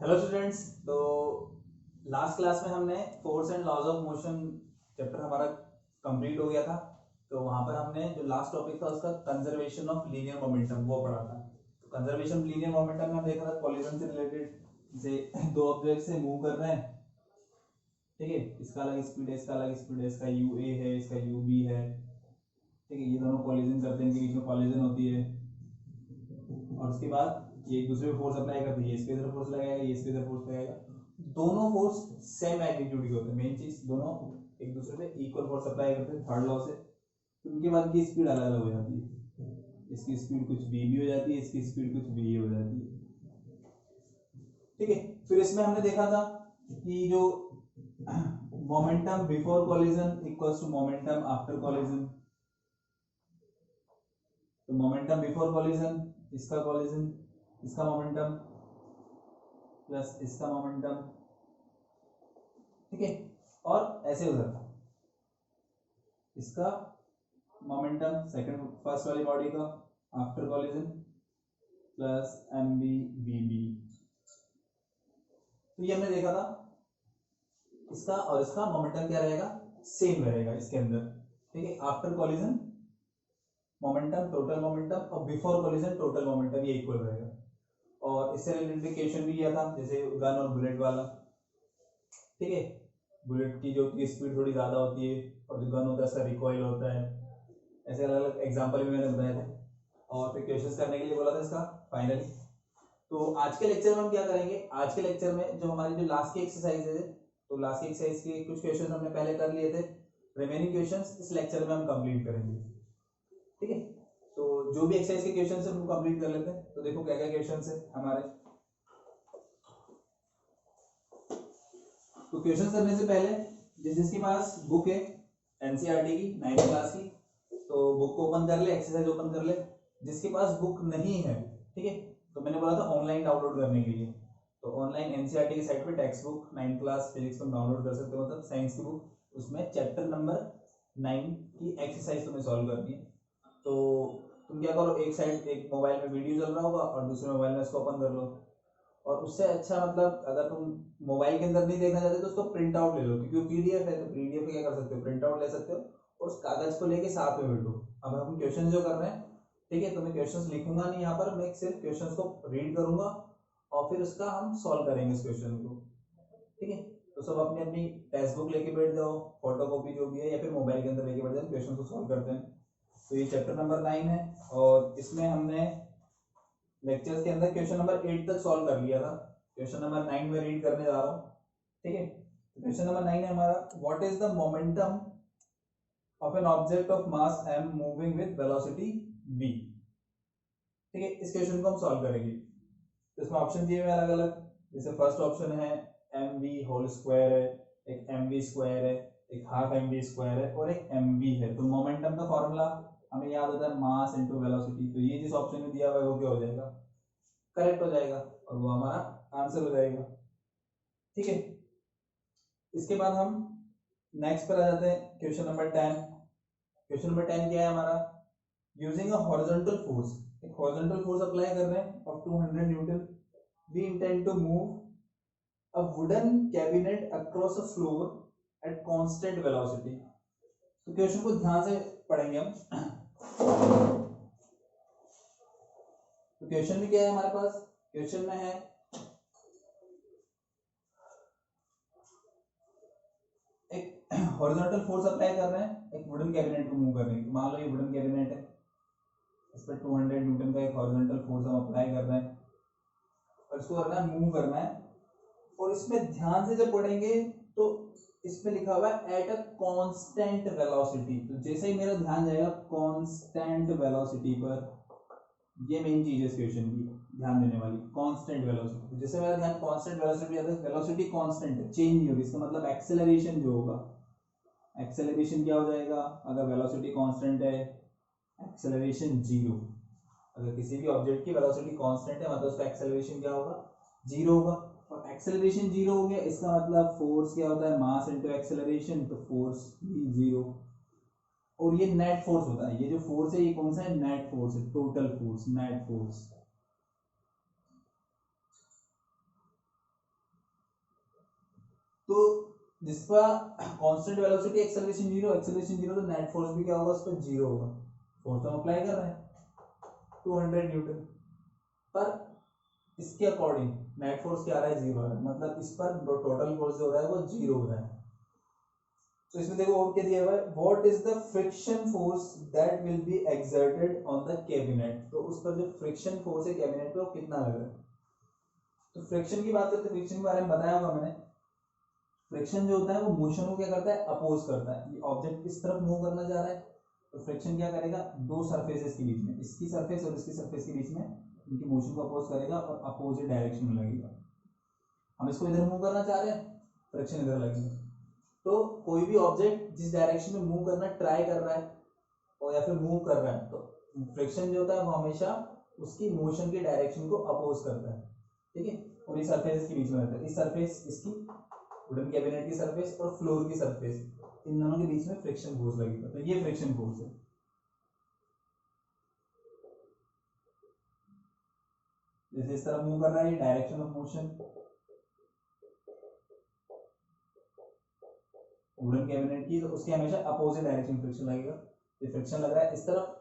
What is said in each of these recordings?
Hello students. तो last class में हमने force and laws of motion chapter हमारा कंप्लीट हो गया था। तो वहां पर हमने जो लास्ट टॉपिक था उसका कंजर्वेशन ऑफ लीनियर मोमेंटम वो पढ़ा था। तो कंजर्वेशन ऑफ लीनियर मोमेंटम में हम देखा था कॉलिजन से रिलेटेड, जैसे दो ऑब्जेक्ट से मूव कर रहे हैं, ठीक है, इसका अलग स्पीड है, इसका अलग स्पीड है, इसका यू ए है, इसका यू बी है, ठीक है, ये दोनों कॉलिजन करते हैं, इनके बीच में कॉलिजन होती है और उसके बाद ये एक दूसरे पे फोर्स अप्लाई करते हैं, ये इसके इधर फोर्स लगाएगा, ये इसके इधर फोर्स लगाएगा, दोनों फोर्स सेम मैग्नीट्यूड के होते हैं। मेन चीज दोनों एक दूसरे पे इक्वल फोर्स अप्लाई करते हैं थर्ड लॉ से। उनके बाद की स्पीड अलग अलग हो जाती है, इसकी स्पीड कुछ बी भी हो जाती है, इसकी स्पीड कुछ बी हो जाती है, ठीक है। फिर इसमें हमने देखा था कि जो momentum before collision equals to momentum after collision. तो मोमेंटम बिफोर कॉलिजन, इसका कॉलिजन, इसका मोमेंटम प्लस इसका मोमेंटम, ठीक है, और ऐसे उधर इसका मोमेंटम सेकंड फर्स्ट वाली बॉडी का after collision plus M B B B. तो ये हमने देखा था, इसका और इसका मोमेंटम क्या रहेगा, सेम रहेगा इसके अंदर, ठीक है। After collision momentum total momentum और बिफोर कॉलिजन टोटल मोमेंटम ये इक्वल रहेगा। और इससे रिलेटेड क्वेश्चन भी किया था, जैसे गन और बुलेट वाला, ठीक है। बुलेट की जो स्पीड थोड़ी ज्यादा होती है और जो गन होता है उसका रिकॉइल होता है, ऐसे अलग अलग एग्जांपल भी मैंने बताए थे और फिर क्वेश्चंस करने के लिए बोला था इसका फाइनली। तो आज के लेक्चर में हम क्या करेंगे, आज के लेक्चर में जो हमारी जो लास्ट की एक्सरसाइज है, तो लास्ट की एक्सरसाइज के कुछ क्वेश्चन हमने पहले कर लिए थे, रिमेनिंग क्वेश्चंस इस लेक्चर में हम कंप्लीट करेंगे, ठीक है। तो जो भी एक्सरसाइज के क्वेश्चन है उनको कंप्लीट कर लेते हैं। तो देखो क्या क्या क्वेश्चन है हमारे। तो क्वेश्चन करने से पहले जिसके पास बुक है एनसीईआरटी की 9th क्लास की, तो बुक को ओपन कर ले, एक्सरसाइज ओपन कर ले। जिसके पास बुक नहीं है, ठीक है, तो मैंने बोला था ऑनलाइन डाउनलोड करने के लिए, तो ऑनलाइन एनसीईआरटी की साइट पे text book 9th class physics तुम डाउनलोड कर सकते हो, मतलब साइंस की बुक, उसमें चैप्टर नंबर 9 की एक्सरसाइज तुम्हें सॉल्व करनी है। तो तुम क्या करो, एक साइड एक मोबाइल में वीडियो चल रहा होगा और दूसरे मोबाइल में इसको ओपन कर लो, और उससे अच्छा मतलब अगर तुम मोबाइल के अंदर नहीं देखना चाहते तो उसको प्रिंट आउट ले लो, क्योंकि वो पीडीएफ है, तो पीडीएफ क्या कर सकते हो, प्रिंट आउट ले सकते हो और उस कागज को लेके साथ में बैठो। अब हम क्वेश्चन जो कर रहे हैं, ठीक है, तो मैं क्वेश्चंस लिखूंगा नहीं यहाँ पर, मैं सिर्फ क्वेश्चंस को रीड करूंगा और फिर उसका हम सॉल्व करेंगे इस क्वेश्चन को, ठीक है। तो सब अपनी अपनी टेक्स्ट बुक लेके बैठ जाओ, फोटोकॉपी जो भी है, या फिर मोबाइल के अंदर लेके बैठ जाओ, क्वेश्चन को सॉल्व करते हैं। तो ये चैप्टर नंबर 9 है और इसमें हमने लेक्चर्स के अंदर क्वेश्चन नंबर 8 तक सॉल्व कर लिया था। क्वेश्चन नंबर 9 में रीड करने जा रहा हूँ, ठीक है। क्वेश्चन नंबर 9 है हमारा, what is the momentum of an object of mass m moving with velocity v, ठीक है। इस क्वेश्चन को हम सॉल्व करेंगे। तो इसमें ऑप्शन दिए हुए अलग अलग, जैसे फर्स्ट ऑप्शन है mv होल स्क्वायर है, एक mv स्क्वायर है, एक हाफ mv स्क्वायर है और एक mv है। तो मोमेंटम का फॉर्मूला हमें याद होता है मास इनटू वेलोसिटी, तो ये जिस ऑप्शन में दिया हुआ है वो क्या हो जाएगा, करेक्ट हो जाएगा और वो हमारा आंसर हो जाएगा, ठीक है। इसके बाद हम नेक्स्ट पर आ जाते हैं, क्वेश्चन नंबर 10। क्वेश्चन नंबर 10 क्या है हमारा, यूजिंग अ हॉरिजॉन्टल फोर्स, एक हॉरिजॉन्टल फोर्स अप्लाई कर रहे हैं of 200 newton, we intend to move a wooden cabinet across a floor at constant velocity. तो क्वेश्चन को ध्यान से पढ़ेंगे हम। तो क्वेश्चन में क्या है हमारे पास, क्वेश्चन में है एक हॉरिजॉन्टल फोर्स अप्लाई कर रहे हैं एक वुडन कैबिनेट को मूव करने की। मान लो ये वुडन कैबिनेट है, इस पर 200 न्यूटन का एक हॉरिजॉन्टल फोर्स हम अप्लाई कर रहे हैं और इसको करना है, मूव करना है। और इसमें ध्यान से जब पढ़ेंगे तो इसमें लिखा हुआ है एट अ कांस्टेंट वेलोसिटी, तो जैसे ही मेरा ध्यान जाएगा कांस्टेंट वेलोसिटी पर, ये मेन चीज है इस क्वेश्चन की ध्यान देने वाली, कांस्टेंट वेलोसिटी। तो जैसे मेरा ध्यान कांस्टेंट वेलोसिटी आता है, वेलोसिटी कांस्टेंट है, चेंज नहीं होगी, इसका मतलब एक्सेलरेशन जो होगा, एक्सेलरेशन क्या हो जाएगा, अगर वेलोसिटी कांस्टेंट है एक्सेलरेशन जीरो। अगर किसी भी ऑब्जेक्ट की वेलोसिटी कांस्टेंट है मतलब उसका एक्सेलरेशन क्या होगा, जीरो होगा। और एक्सेलरेशन जीरो हो गया, इसका मतलब फोर्स क्या होता है, मास इनटू एक्सेलरेशन, तो फोर्स भी जीरो। और ये नेट फोर्स होता है, ये जो फोर्स है ये कौन सा है, नेट फोर्स है, टोटल फोर्स, नेट फोर्स। तो जिसका कांस्टेंट वेलोसिटी एक्सेलरेशन जीरो, तो नेट फोर्स भी क्या होगा, उस पर जीरो होगा। फोर्स तो हम अप्लाई कर रहे हैं 200 न्यूटन, पर इसके अकॉर्डिंग नेट फोर्स क्या आ रहा है, जीरो आ रहा है, मतलब इस पर टोटल फोर्स जो हो रहा है वो जीरो हो रहा है। तो इसमें देखो और क्या दिया हुआ है, what is the friction force that will be exerted on the cabinet. तो उस पर जो फ्रिक्शन फोर्स है कैबिनेट पे वो कितना लग रहा है। तो फ्रिक्शन की बात करते हैं, फ्रिक्शन के बारे में बताया होगा मैंने। फ्रिक्शन जो होता है वो मोशन को क्या करता है, अपोज करता है। ये ऑब्जेक्ट इस तरफ मूव करना चाह रहा है, तो फ्रिक्शन क्या करेगा, दो सरफेसेस के बीच में, इसकी सरफेस और इसकी सरफेस के बीच में इनकी मोशन को अपोज करेगा और अपोजिट डायरेक्शन में लगेगा। हम इसको इधर मूव करना चाह रहे हैं, फ्रिक्शन इधर लगेगा। तो कोई भी ऑब्जेक्ट जिस डायरेक्शन में मूव करना ट्राई कर रहा है और या फिर मूव कर रहा है, तो फ्रिक्शन जो होता है वो हमेशा उसकी मोशन के डायरेक्शन को अपोज करता है, ठीक है। और ये सरफेस के बीच में रहता है, इस सरफेस इसकी वुडन कैबिनेट की सरफेस और फ्लोर की सरफेस, इन दोनों के बीच में फ्रिक्शन फोर्स लगेगा। तो ये फ्रिक्शन फोर्स है। जैसे इस तरफ मूव कर रहा है, ये direction of motion, wooden cabinet की, तो उसके हमेशा अपोजिट डायरेक्शन फ्रिक्शन लगेगा। ये फ्रिक्शन लग रहा है इस तरफ,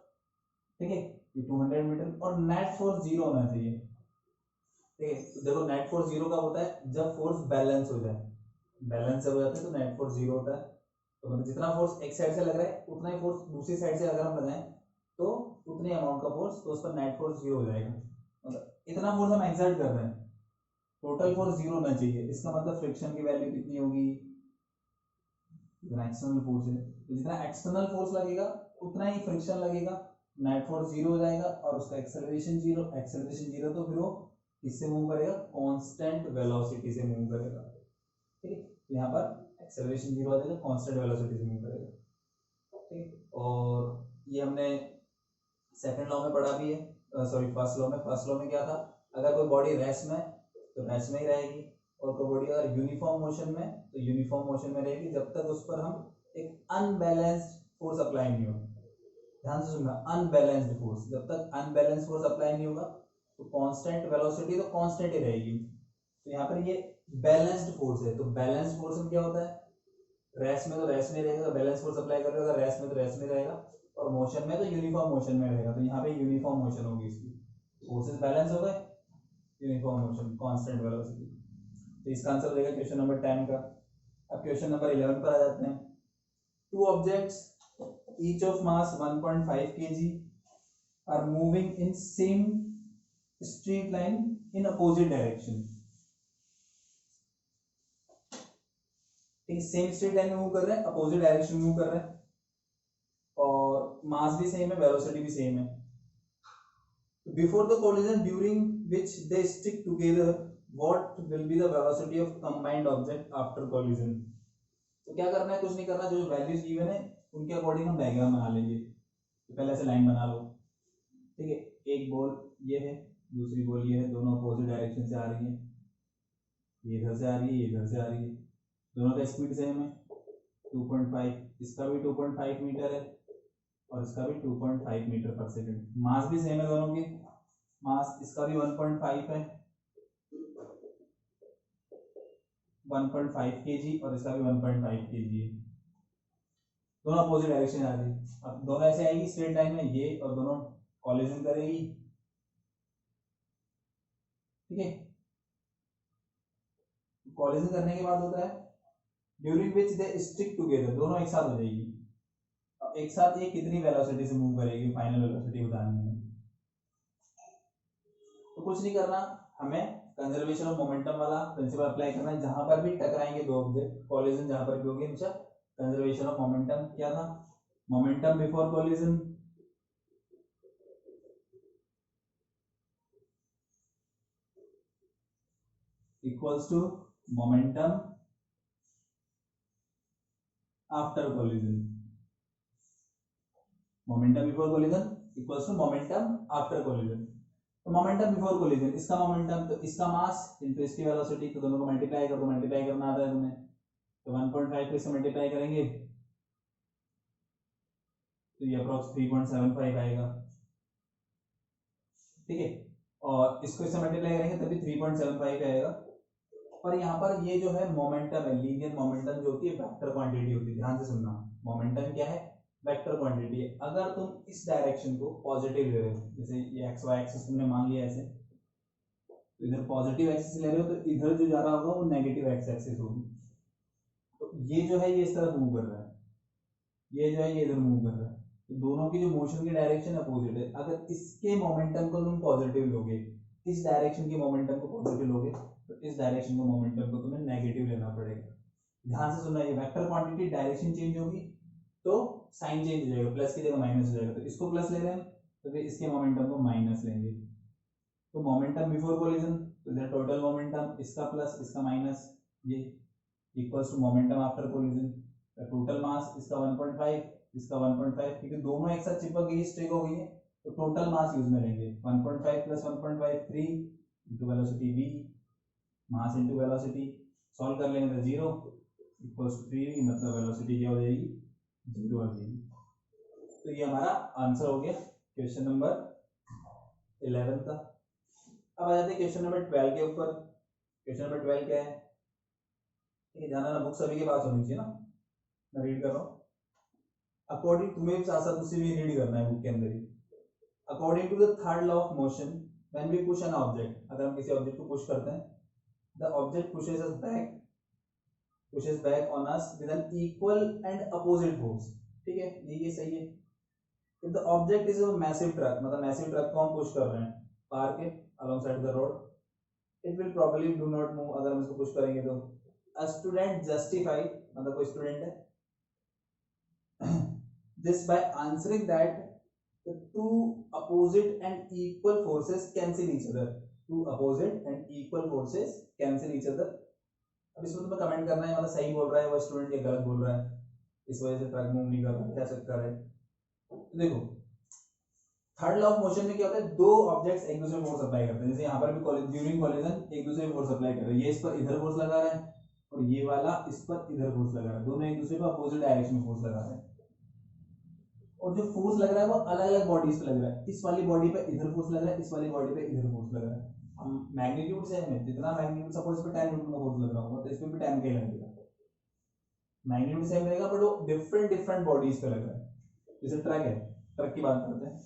ठीक है, ये 200 मीटर, और नेट फोर्स जीरो होना चाहिए, ठीक है। तो देखो नेट फोर्स जीरो कब होता है, जब फोर्स बैलेंस हो जाए। बैलेंस जब हो जाता है तो नेट फोर्स जीरो होता है। तो मतलब जितना फोर्स एक साइड से लग रहा है उतना ही फोर्स दूसरी साइड से अगर हम लगाएं तो उतने अमाउंट का फोर्स, तो उस पर नेट फोर्स जीरो हो जाएगा। मतलब इतना फोर्स हम एक्सर्ट कर रहे हैं, टोटल फोर्स जीरो होना चाहिए। इसका मतलब फ्रिक्शन की वैल्यू कितनी होगी, जितना एक्सटर्नल फोर्स है, तो जितना एक्सटर्नल फोर्स लगेगा उतना ही फ्रिक्शन लगेगा, नेट फोर्स जीरो हो जाएगा और उसका एक्सेलरेशन जीरो। एक्सेलरेशन जीरो तो फिर वो किससे मूव करेगा, कांस्टेंट वेलोसिटी से मूव करेगा, ठीक है। तो यहाँ पर एक्सेलरेशन जीरो आ जाएगा, कांस्टेंट वेलोसिटी से मूव करेगा, ठीक है। और ये हमने सेकंड लॉ में पढ़ा भी है, सॉरी फर्स्ट लॉ में। फर्स्ट लॉ में क्या था, अगर कोई बॉडी रेस्ट में तो रेस्ट में ही रहेगी, और कोई बॉडी अगर यूनिफॉर्म मोशन में तो यूनिफॉर्म मोशन में रहेगी, जब तक उस पर हम एक अनबैलेंस्ड फोर्स अप्लाई नहीं हो। ध्यान से सुनना, अनबैलेंस्ड फोर्स, जब तक अनबैलेंस्ड फोर्स अप्लाई नहीं होगा तो कांस्टेंट वेलोसिटी तो कांस्टेंट ही रहेगी। तो यहाँ पर ये बैलेंस्ड फोर्स है, तो बैलेंस्ड फोर्स में क्या होता है, रेस्ट में तो रेस्ट में रहेगा, बैलेंस फोर्स अप्लाई कर रहे हो, अगर रेस्ट में तो रेस्ट में रहेगा, और मोशन में तो यूनिफॉर्म मोशन में रहेगा। तो यहाँ पे यूनिफॉर्म मोशन होगी, इसकी फोर्सेस बैलेंस हो गए, यूनिफॉर्म मोशन, कांस्टेंट वेलोसिटी। तो इसका आंसर हो जाएगा क्वेश्चन नंबर 10 का। अब क्वेश्चन नंबर 11 पर आ जाते हैं। Two objects each of mass 1.5 kg are moving in same straight line in opposite direction, ठीक है। सेम स्ट्रेट लाइन में मूव कर रहे हैं, अपोजिट डायरेक्शन में मूव कर रहे हैं, और मास भी सेम है, वेलोसिटी भी सेम है। Before the collision during which they stick together, what will be the velocity of combined object after collision. तो क्या करना है, कुछ नहीं करना, जो वैल्यूज गिवन है उनके अकॉर्डिंग हम डायग्राम बना लेंगे। तो पहले ऐसे लाइन बना लो, ठीक है। एक बॉल ये है, दूसरी बॉल ये है, दोनों अपोजिट डायरेक्शन से आ रही है, ये इधर से आ रही है, ये इधर से आ रही है, दोनों का स्पीड सेम है 2.5, इसका भी 2.5 मीटर है और इसका भी 2.5 मीटर पर सेकंड। मास भी सेम है दोनों की, मास इसका भी 1.5 है, 1.5 kg, और इसका भी 1.5 kg है। दोनों अपोजिट डायरेक्शन आ रही है। अब दोनों ऐसे आएगी स्ट्रेट लाइन में, ये और दोनों कॉलिजन करेगी, ठीक है। कॉलिजन करने के बाद होता है during which they stick together, दोनों एक साथ हो जाएगी। अब एक साथ ये कितनी वेलोसिटी से मूव करेगी, फाइनल वेलोसिटी बतानी है। तो कुछ नहीं करना, हमें कंजर्वेशन ऑफ मोमेंटम वाला प्रिंसिपल अप्लाई करना है। जहां पर भी टकराएंगे दो ऑब्जेक्ट, कॉलिजन जहां पर भी होगी, हमेशा कंजर्वेशन ऑफ मोमेंटम क्या था, momentum before collision equals to momentum after collision. Momentum before collision equals to momentum after collision. तो मोमेंटम बिफोर कॉलिजन, इसका मोमेंटम तो इसका मास इनटू इसकी वेलोसिटी, तो दोनों को मल्टीप्लाई कर दो, मल्टीप्लाई करना आता है तुम्हें, तो 1.5 को इससे मल्टीप्लाई करेंगे तो ये अप्रोक्स 3.75 आएगा, ठीक है। और इसको इससे मल्टीप्लाई करेंगे तभी 3.75 आएगा। पर यहाँ पर ये जो है मोमेंटम है, लीनियर मोमेंटम जो होती है वेक्टर क्वांटिटी होती है, ध्यान से सुनना। मोमेंटम क्या है? वेक्टर क्वांटिटी है। अगर तुम इस डायरेक्शन को पॉजिटिव ले रहे हो, जैसे ये एक्स वाई एक्सिस तुमने मान लिया ऐसे, तो इधर पॉजिटिव एक्सिस ले रहे हो तो इधर जो जा रहा होगा वो नेगेटिव एक्स एक्सिस होगी। तो ये जो है ये इस तरफ मूव कर रहा है, ये जो है ये इधर मूव कर रहा है, तो दोनों की जो मोशन की डायरेक्शन अपोजिट है। अगर इसके मोमेंटम को तुम पॉजिटिव लोगे, इस डायरेक्शन के मोमेंटम को पॉजिटिव लोगे, तो इस डायरेक्शन के मोमेंटम को तुम्हें नेगेटिव लेना पड़ेगा। ध्यान से सुनना, ये वेक्टर क्वांटिटी डायरेक्शन चेंज होगी तो साइन चेंज हो जाएगा, प्लस की जगह माइनस हो जाएगा। तो इसको प्लस ले रहे हैं तो फिर इसके मोमेंटम को माइनस लेंगे। तो मोमेंटम बिफोर कोलिजन, तो इधर टोटल मोमेंटम इसका प्लस इसका माइनस, ये equals to momentum after collision. Total mass इसका 1.5 इसका 1.5, क्योंकि दोनों एक साथ चिपक गई, स्ट्रेक हो गई है, तो टोटल मास यूज में लेंगे। 1.5 plus 1.5 3 into velocity v, mass into velocity, solve कर लेंगे तो 0 इक्वल्स टू 3v, मतलब वेलोसिटी क्या हो जाएगी? 0 आ जाएगी। तो ये हमारा आंसर हो गया क्वेश्चन नंबर 11 का। अब आ जाते हैं क्वेश्चन नंबर 12 के ऊपर। क्वेश्चन नंबर 12 क्या है? ठीक है, ध्यान ना, बुक सभी के पास होनी चाहिए ना, मैं रीड कर रहा हूँ। अकॉर्डिंग, तुम्हें भी साथ साथ उसे भी रीड करना है बुक के अंदर ही। According to the third law of motion, when we push an object, अगर हम किसी ऑब्जेक्ट को पुश करते हैं, the object pushes back on us with an equal and opposite force। ठीक है, ये सही है। if the object is a massive truck, मतलब मैसिव ट्रक को हम पुश कर रहे हैं कार के alongside the road, it will probably do not move। अगर हम इसको पुश करेंगे तो a student justify, मतलब कोई स्टूडेंट है, this by answering that the two opposite and equal forces cancel each other। two opposite and equal forces cancel each other। अब इसमें तुम्हें कमेंट करना है, मतलब सही बोल रहा है वो स्टूडेंट या गलत बोल रहा है, इस वजह से ट्रक मूव नहीं कर रहा, क्या चक्कर है। तो देखो, थर्ड लॉ ऑफ मोशन में क्या होता है? दो ऑब्जेक्ट्स एक दूसरे को फोर्स अप्लाई करते हैं। जैसे यहाँ पर भी ड्यूरिंग कोलिजन एक दूसरे को फोर्स अप्लाई कर रहे हैं, ये इस पर इधर फोर्स लगा रहा है और ये वाला इस पर इधर फोर्स लगा रहा है, दोनों एक दूसरे को अपोजिट डायरेक्शन में फोर्स लगा रहे हैं। और जो फोर्स लग रहा है वो अलग अलग बॉडीज पे लग रहा है, इस वाली बॉडी पे इधर फोर्स लग रहा है, इस वाली बॉडी पे इधर फोर्स लग रहा है। हम मैग्नीट्यूड सेम है, जितना मैग्नीट्यूड, सपोज इस पे 10 न्यूटन का फोर्स लग रहा होगा तो इस पे भी 10 का ही लगेगा, मैग्नीट्यूड सेम रहेगा, बट वो डिफरेंट डिफरेंट बॉडीज पे लग रहा है। जैसे ट्रक है, ट्रक की बात करते हैं,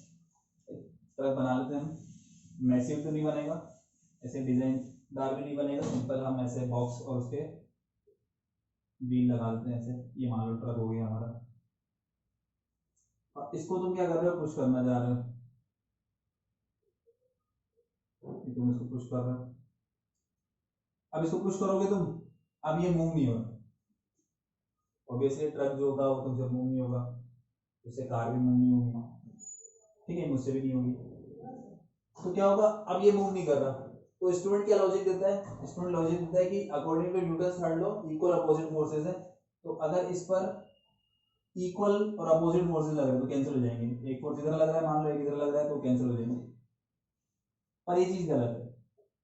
ट्रक बना लेते हैं हम, मैसिव तो नहीं बनेगा, ऐसे डिजाइन दार भी नहीं बनेगा, सिंपल हम ऐसे बॉक्स और उसके व्हील लगा देते हैं ऐसे, ये मान लो ट्रक हो गया हमारा। और इसको तुम क्या कर रहे हो? पुश करना जा रहे हो, तुम इसको पुश कर रहे हो। अब इसको पुश करोगे तुम, अब ये मूव नहीं होगा, ऑब्वियसली ट्रक जो होगा वो तुमसे मूव नहीं होगा, उससे कार भी मूव नहीं होगी, ठीक है, मुझसे भी नहीं होगी। तो क्या होगा? अब ये मूव नहीं कर रहा, तो स्टूडेंट क्या लॉजिक देता है? स्टूडेंट लॉजिक देता है कि according to Newton's third law equal opposite forces है, तो अगर इस पर इक्वल और अपोजिट फोर्सेस लग रहे हैं तो कैंसिल हो जाएंगे। एक फोर्स इधर लग रहा है, मान लो एक इधर लग रहा है, तो कैंसिल हो जाएंगे। पर ये चीज गलत है।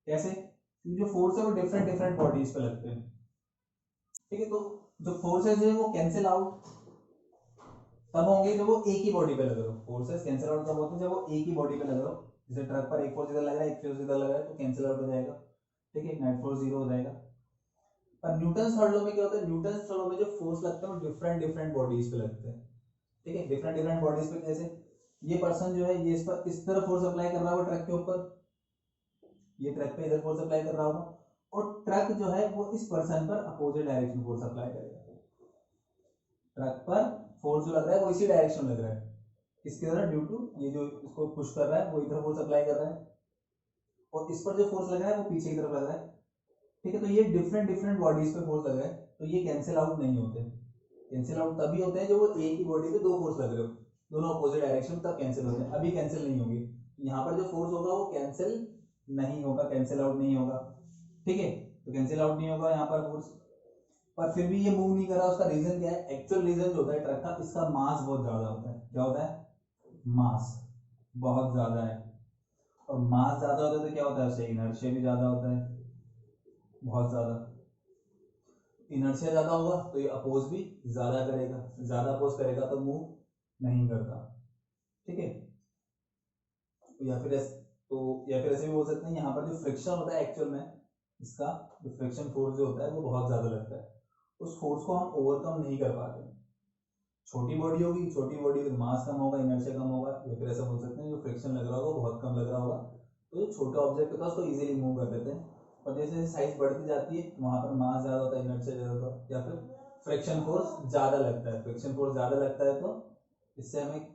कैसे? क्योंकि जो फोर्स है वो डिफरेंट डिफरेंट बॉडीज पे लगते हैं, ठीक है। तो जो फोर्सेस है वो कैंसिल आउट तब होंगे जब वो एक ही बॉडी पे लग रहे हो। फोर्सेस कैंसिल आउट तब होते हैं जब वो एक ही बॉडी पे लग रहे हो। जैसे ट्रक पर एक फोर्स इधर लग रहा है, एक फोर्स इधर लग रहा है, तो कैंसिल आउट हो जाएगा, ठीक है, नेट फोर्स 0 हो जाएगा। पर न्यूटन्स थर्ड लॉ में क्या होता है? न्यूटन्स थर्ड लॉ में जो फोर्स लगते हैं वो डिफरेंट डिफरेंट बॉडीज पे लगते हैं, ठीक है, डिफरेंट डिफरेंट बॉडीज पे। जैसे ये पर्सन जो है ये इस पर इस तरह फोर्स अप्लाई कर रहा होगा ट्रक के ऊपर, ये ट्रक पे इधर फोर्स अप्लाई कर रहा होगा, और ट्रक जो है वो इस पर्सन पर अपोजिट डायरेक्शन फोर्स अप्लाई करेगा। ट्रक पर फोर्स जो लग रहा है वो इसी डायरेक्शन लग रहा है, इसकी तरह, ड्यू टू ये जो इसको पुश कर रहा है वो इधर फोर्स अप्लाई कर रहा है, और इस पर जो फोर्स लग रहा है वो पीछे की तरफ लग रहा है, ठीक है। तो ये डिफरेंट डिफरेंट बॉडीज पे फोर्स लग रहा है, तो ये कैंसिल आउट नहीं होते। कैंसिल आउट तभी होते हैं जब वो एक ही बॉडी पे दो फोर्स लग रहे हो, दोनों अपोजिट डायरेक्शन, तब कैंसिल होते हैं। अभी कैंसिल नहीं होगी, यहाँ पर जो फोर्स होगा वो कैंसिल नहीं होगा, कैंसिल आउट नहीं होगा, ठीक है। तो कैंसिल आउट नहीं होगा यहाँ पर फोर्स, पर फिर भी ये मूव नहीं कर रहा। उसका रीजन क्या है? एक्चुअल रीजन जो होता है ट्रक का, इसका मास बहुत ज्यादा होता है। क्या होता है? मास बहुत ज्यादा है, और मास ज्यादा होता है तो क्या होता है? उससे इनर्शिया भी ज्यादा होता है, बहुत ज्यादा। इनर्शिया ज्यादा होगा तो ये अपोज भी ज्यादा करेगा, ज्यादा अपोज करेगा तो मूव नहीं करता, ठीक है। या फिर ऐसे भी बोल सकते हैं, यहाँ पर जो फ्रिक्शन होता है एक्चुअल में, इसका जो फ्रिक्शन फोर्स जो होता है वो बहुत ज़्यादा लगता है, उस फोर्स को हम ओवरकम नहीं कर पाते। छोटी बॉडी होगी, छोटी बॉडी में मास कम होगा, इनर्शिया कम होगा, या फिर ऐसा बोल सकते हैं जो फ्रिक्शन लग रहा होगा बहुत कम लग रहा होगा, तो जो छोटा ऑब्जेक्ट होता है उसको इजीली मूव कर देते हैं। और जैसे जैसे साइज बढ़ती जाती है वहाँ पर मास ज़्यादा होता है, इनर्शिया ज़्यादा होता है, या फिर फ्रिक्शन फोर्स ज़्यादा लगता है। फ्रिक्शन फोर्स ज़्यादा लगता है तो इससे हमें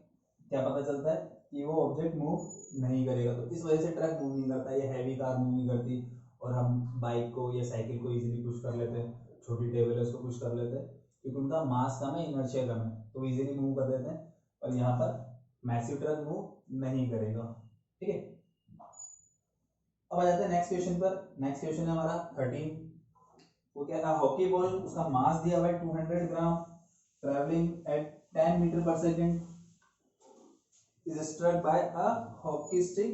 क्या पता चलता है कि वो ऑब्जेक्ट मूव नहीं करेगा। तो इस वजह से ट्रक मूव नहीं करता, या हैवी कार मूव नहीं करती, और हम बाइक को या साइकिल को इजीली पुश कर लेते हैं, छोटी टेबल है उसको पुश कर लेते हैं, क्योंकि उनका मास कम है, इनर्शिया कम है, तो इजीली मूव कर देते हैं। और यहाँ पर मैसिव ट्रक मूव नहीं करेगा। ठीक है, अब आ जाते हैं नेक्स्ट क्वेश्चन पर। नेक्स्ट क्वेश्चन है हमारा 13। वो क्या था, हॉकी बॉल, उसका मास दिया हुआ है 200 ग्राम, ट्रैवलिंग एट 10 मीटर पर second, is struck by a hockey stick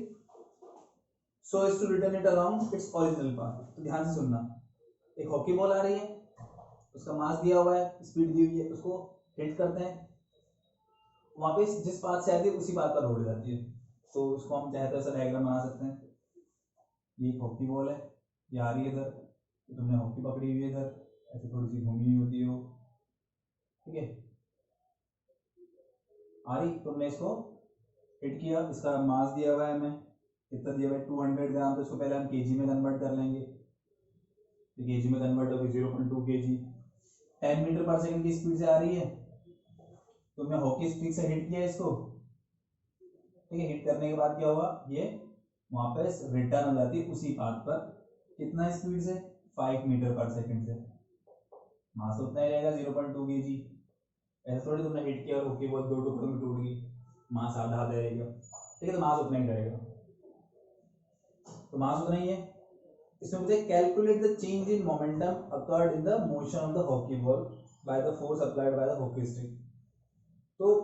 so as to return it along its original path। तो ध्यान से सुनना, एक हॉकी बॉल आ रही है, उसका मास दिया हुआ है, स्पीड दी हुई है, उसको हिट करते हैं, वहां पे जिस पाथ से आती है उसी पाथ पर रोड जाती है। तो उसको हम चाहे तो ऐसा डायग्राम बना सकते हैं, ये एक हॉकी बॉल है, ये आ रही है इधर, तो तुमने हॉकी पकड़ी हुई है इधर, ऐसे थोड़ी सी घूमी हुई होती हो, ठीक है, आ रही, तुमने इसको हिट किया, इसका मास दिया हुआ है हमें, कितना दिया हुआ है 200 ग्राम, तो इसको पहले हम केजी में कन्वर्ट कर लेंगे, तो केजी में कन्वर्ट होगी 0.2 kg, 10 मीटर पर सेकंड की स्पीड से आ रही है, तुमने हॉकी स्टिक से हिट किया इसको, ठीक है, हिट करने के बाद क्या हुआ, ये वापस रिटर्न हो जाती है उसी पाथ पर, कितना स्पीड से, 5 मीटर पर सेकंड से, मास उतना ही रहेगा 0.2 kg। ऐसे थोड़ी तुमने हिट किया और हॉकी बॉल 2 टुकड़ों में टूट गई, मास आधा आधा रहेगा, ठीक है, तो मास उतना ही रहेगा, तो मास उतना ही है। इसमें मुझे calculate the change in momentum occurred in the motion of the hockey ball by the force applied by the hockey stick. तो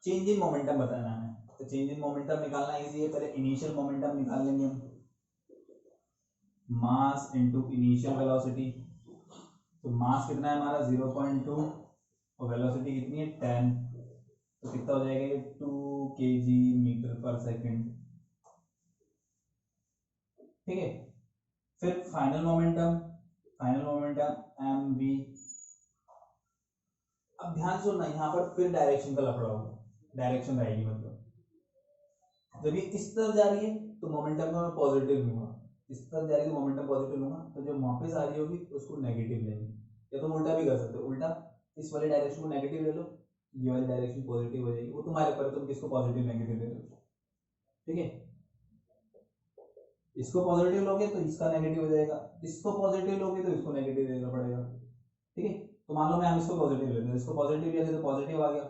चेंज इन मोमेंटम बताना है, तो चेंज इन मोमेंटम निकालना इजी है, पहले इनिशियल मोमेंटम निकाल लेंगे हम, मास इनटू इनिशियल वेलोसिटी। तो मास कितना है हमारा 0.2 और वेलोसिटी कितनी है 10, तो कितना हो जाएगा ये 2 kg मीटर पर सेकंड, ठीक है। फिर फाइनल मोमेंटम एम वी। अब ध्यान सुनना, यहाँ पर फिर डायरेक्शन का लफड़ा होगा, डायरेक्शन रहेगी, मतलब जब ये इस तरफ जा रही है तो मोमेंटम को मैं पॉजिटिव लूंगा, इस तरफ जा रही है तो मोमेंटम पॉजिटिव लूंगा, तो जब वापस आ रही होगी तो उसको नेगेटिव लेंगे, या तो उल्टा भी कर सकते हो, उल्टा इस वाले डायरेक्शन को नेगेटिव ले लो, ये वाली डायरेक्शन पॉजिटिव हो जाएगी, वो तुम्हारे ऊपर है, तुम किसको पॉजिटिव नेगेटिव ले लो, ठीक है। इसको पॉजिटिव लोगे तो इसका नेगेटिव हो जाएगा, इसको पॉजिटिव लोगे तो इसको नेगेटिव लेना पड़ेगा, ठीक है। तो मान लो मैं हम इसको पॉजिटिव लेते हैं, इसको पॉजिटिव ले तो पॉजिटिव आ गया,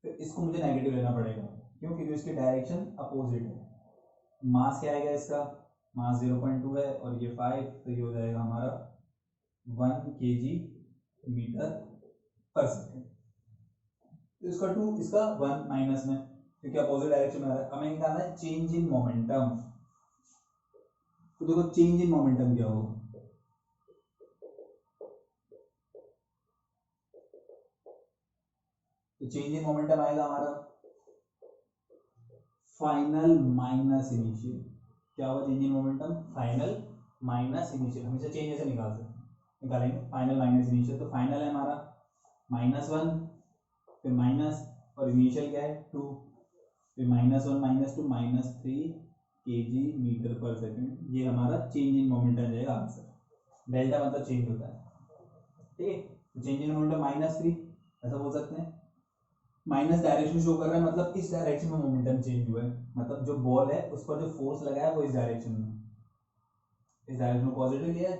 फिर इसको मुझे नेगेटिव लेना पड़ेगा, क्यों, क्योंकि इसकी डायरेक्शन अपोजिट है। मास क्या आएगा इसका, मास 0.2 है और ये 5, तो ये हो जाएगा हमारा 1 kg मीटर पर सेकेंड, तो इसका 2, इसका 1 माइनस में, क्योंकि अपोजिट डायरेक्शन में आ रहा है। हमें निकालना है चेंज इन मोमेंटम, तो देखो चेंज इन मोमेंटम क्या होगा, तो चेंज इन मोमेंटम आएगा हमारा फाइनल माइनस इनिशियल। क्या होगा change in momentum, final minus initial, हमेशा चेंज ऐसे निकालेंगे फाइनल माइनस इनिशियल, तो फाइनल है हमारा -1, फिर माइनस, और इनिशियल क्या है 2, फिर -1 -2 -3 kg मीटर पर सेकंड, ये हमारा चेंज इन मोमेंटम जाएगा आंसर। डेल्टा मतलब चेंज होता है, ठीक है, तो चेंज इन मोमेंटम -3, ऐसा बोल सकते हैं। माइनस डायरेक्शन शो कर रहा है, मतलब इस डायरेक्शन में मोमेंटम चेंज हुआ है, मतलब जो बॉल है उस पर जो फोर्स लगा है वो इस डायरेक्शन में, इस डायरेक्शन में पॉजिटिव लिया है,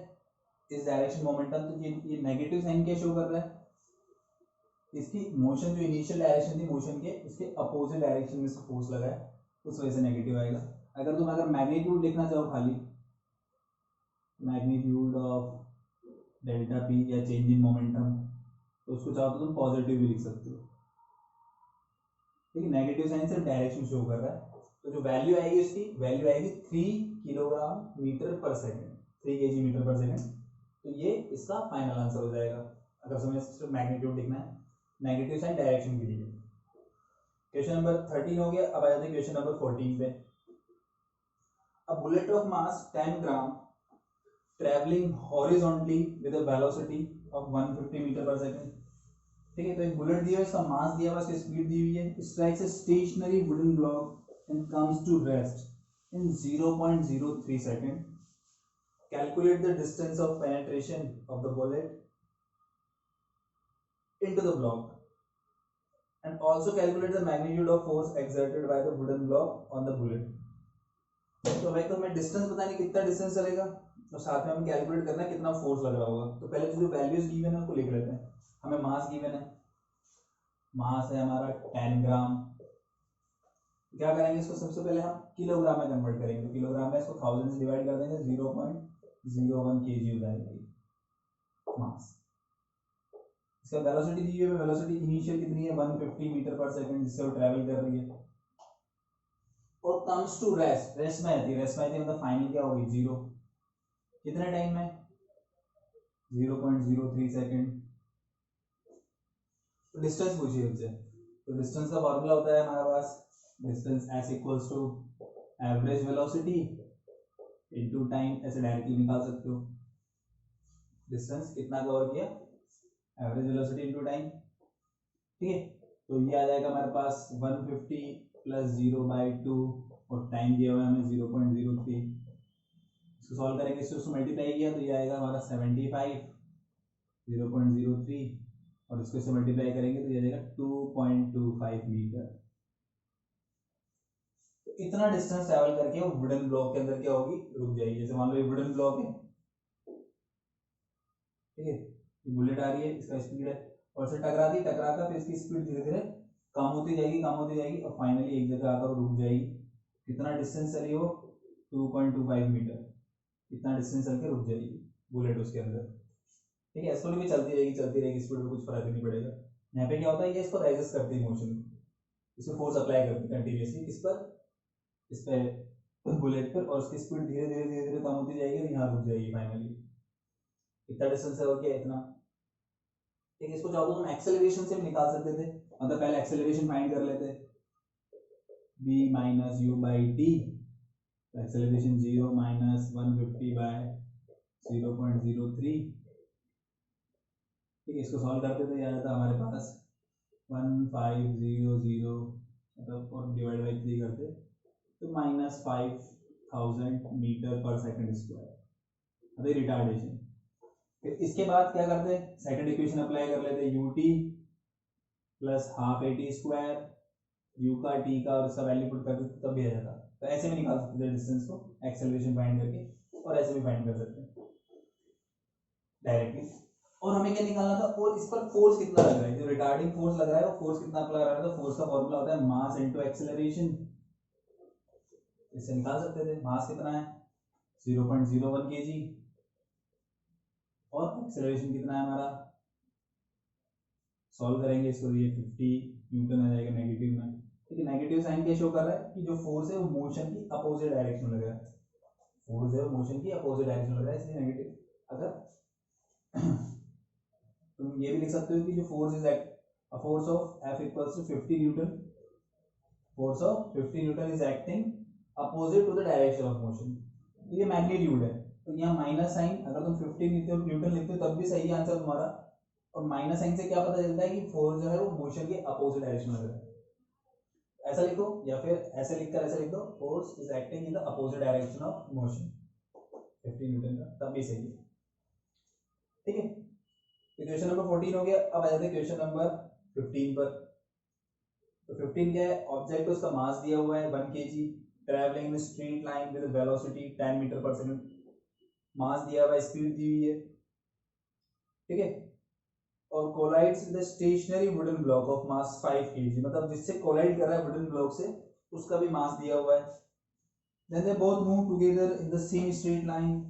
इस डायरेक्शन मोमेंटम, तो ये नेगेटिव साइन क्या शो कर रहा है, इसकी मोशन जो इनिशियल डायरेक्शन थी मोशन के, उसके अपोजिट डायरेक्शन में से फोर्स लगा है, उस वजह से नेगेटिव आएगा। अगर मैग्नीट्यूड लिखना चाहो खाली, मैग्नीट्यूड ऑफ डेल्टा पी या चेंज इन मोमेंटम, तो उसको चाहो तो तुम पॉजिटिव भी लिख सकते हो, ठीक है। नेगेटिव साइन सिर्फ डायरेक्शन शो कर रहा है, तो जो वैल्यू आएगी उसकी वैल्यू आएगी 3 kilogram metre per second, 3 kg metre per second, तो ये इसका फाइनल आंसर हो जाएगा, अगर तुम्हें सिर्फ मैग्नीट्यूड लिखना है, नेगेटिव साइन डायरेक्शन के लिए। क्वेश्चन नंबर 13 हो गया, अब आ जाते हैं क्वेश्चन नंबर 14 पे। A bullet of mass 10 gram travelling horizontally with a velocity of 150 metre per second. ठीक है, तो एक बुलेट दिया है, इसका मास दिया हुआ है, इसकी स्पीड दी हुई है, strikes a stationary wooden block and comes to rest in 0.03 second. Calculate the distance of penetration of the bullet into the block and also calculate the magnitude of force exerted by the wooden block on the bullet। तो भाई तो हमें distance पता नहीं कितना distance चलेगा, तो साथ में हमें कैलकुलेट करना है कितना फोर्स लग रहा होगा। तो पहले जो वैल्यूज गिवन है उसको लिख लेते हैं। हमें मास गिवन है, मास है हमारा 10 ग्राम। क्या करेंगे, इसको सबसे पहले हम किलोग्राम में कन्वर्ट करेंगे। तो किलोग्राम में इसको 1000 से डिवाइड कर देंगे, 0.01 kg हो जाएगी मास। इसका वेलोसिटी दी हुई है, वेलोसिटी इनिशियल कितनी है 150 मीटर पर सेकंड, जिससे वो ट्रैवल कर रही है। और कम्स टू रेस्ट, रेस्ट में आती है, रेस्ट में आती है मतलब फाइनल क्या होगी 0। कितने टाइम में 0.03 सेकंड। तो डिस्टेंस पूछिए हमसे, तो डिस्टेंस का फॉर्मूला होता है हमारे पास distance s equals to average velocity into time. ऐसे डायरेक्टली निकाल सकते हो डिस्टेंस कितना कवर किया, एवरेज वेलोसिटी इनटू टाइम। ठीक है, तो ये आ जाएगा हमारे पास 150 प्लस 0/2 और टाइम दिया हुआ है हमें 0.03। इसको सॉल्व करेंगे, इसको मल्टीप्लाई किया तो ये आएगा हमारा 75 0.03 और इसको से मल्टीप्लाई करेंगे तो ये आ जाएगा 2.25 मीटर। तो इतना डिस्टेंस ट्रैवल करके वो वुडन ब्लॉक के अंदर क्या होगी, रुक जाएगी। जैसे मान लो ये वुडन ब्लॉक है, ठीक है, ये बुलेट आ रही है, इसका स्पीड है और से टकराती टकराता फिर इसकी स्पीड धीरे धीरे कम होती जाएगी, कम होती जाएगी और फाइनली एक जगह आकर रुक जाएगी। कितना डिस्टेंस चली वो 2.25 मीटर, इतना डिस्टेंस चल के रुक जाएगी बुलेट उसके अंदर। ठीक है, इसको भी चलती रहेगी स्पीड में कुछ फर्क नहीं पड़ेगा। यहाँ पे क्या होता है, ये इसको रेजिस्ट करती है मोशन, इसको फोर्स अप्लाई करती है कंटिन्यूसली किस पर, इस पे बुलेट पर, और उसकी स्पीड धीरे धीरे धीरे धीरे कम होती जाएगी और यहाँ रुक जाएगी फाइनली। इतना डिस्टेंस है और क्या इतना। ठीक है, इसको चाहो तो हम एक्सेलरेशन से भी निकाल सकते थे, मतलब पहले एक्सेलरेशन फाइंड कर लेते v minus u by T. Acceleration 0 minus 150 by 0.03। ठीक है, इसको सॉल्व करते थे, याद था हमारे पास 1500 मतलब और डिवाइड बाई 3 करते तो minus 5000 metre per second square, मतलब रिटार्डेशन। फिर इसके बाद क्या करते हैं, सेकंड इक्वेशन अप्लाई कर लेते हैं, ut plus half A T square, u का t का और इसका वैल्यू पुट कर देते तब भी आ जाता। तो ऐसे भी निकाल सकते थे डिस्टेंस को एक्सेलरेशन फाइंड करके, और ऐसे भी फाइंड कर सकते हैं डायरेक्टली। और हमें क्या निकालना था, और इस पर फोर्स कितना लग रहा है, जो रिटार्डिंग फोर्स लग रहा है वो फोर्स कितना लग रहा है। तो फोर्स का फॉर्मूला होता है मास इनटू एक्सेलरेशन। इससे निकाल सकते थे मास कितना है 0.01 kg और एक्सेलरेशन कितना है हमारा, सॉल्व करेंगे इसको, ये 50 न्यूटन आ जाएगा नेगेटिव में। ठीक है, नेगेटिव साइन क्या शो कर रहा है कि जो फोर्स है वो मोशन की अपोजिट डायरेक्शन में लग रहा है, फोर्स है वो मोशन की अपोजिट डायरेक्शन में लग रहा है, इसलिए नेगेटिव। अगर तुम ये भी लिख सकते हो कि जो force is a force of F equals to 50 Newton, force of 50 Newton is acting opposite to the direction of motion। तो ये मैग्नीट्यूड है, तो यहाँ माइनस साइन, अगर तुम 50 न्यूटन लिखते हो तब भी सही आंसर तुम्हारा। और माइनस साइन से क्या पता चलता है कि फोर्स जो है वो मोशन के अपोजिट डायरेक्शन में है। ऐसा लिखो या फिर ऐसे लिखकर ऐसा लिख दो, force is acting in the opposite direction of motion 50 Newton का, तब भी सही है। ठीक है, क्वेश्चन नंबर 14 हो गया। अब आ जाते हैं क्वेश्चन नंबर 15 पर। तो 15 क्या है, ऑब्जेक्ट उसका मास दिया हुआ है 1 kg, travelling in straight line with velocity 10 metre per second, mass दिया हुआ है, स्पीड दी हुई है। ठीक है, और collides with stationary wooden block of mass 5 kg, मतलब जिससे कोलाइड कर रहा है वुडन ब्लॉक से उसका भी मास दिया हुआ है। Then they both move together in the same straight line,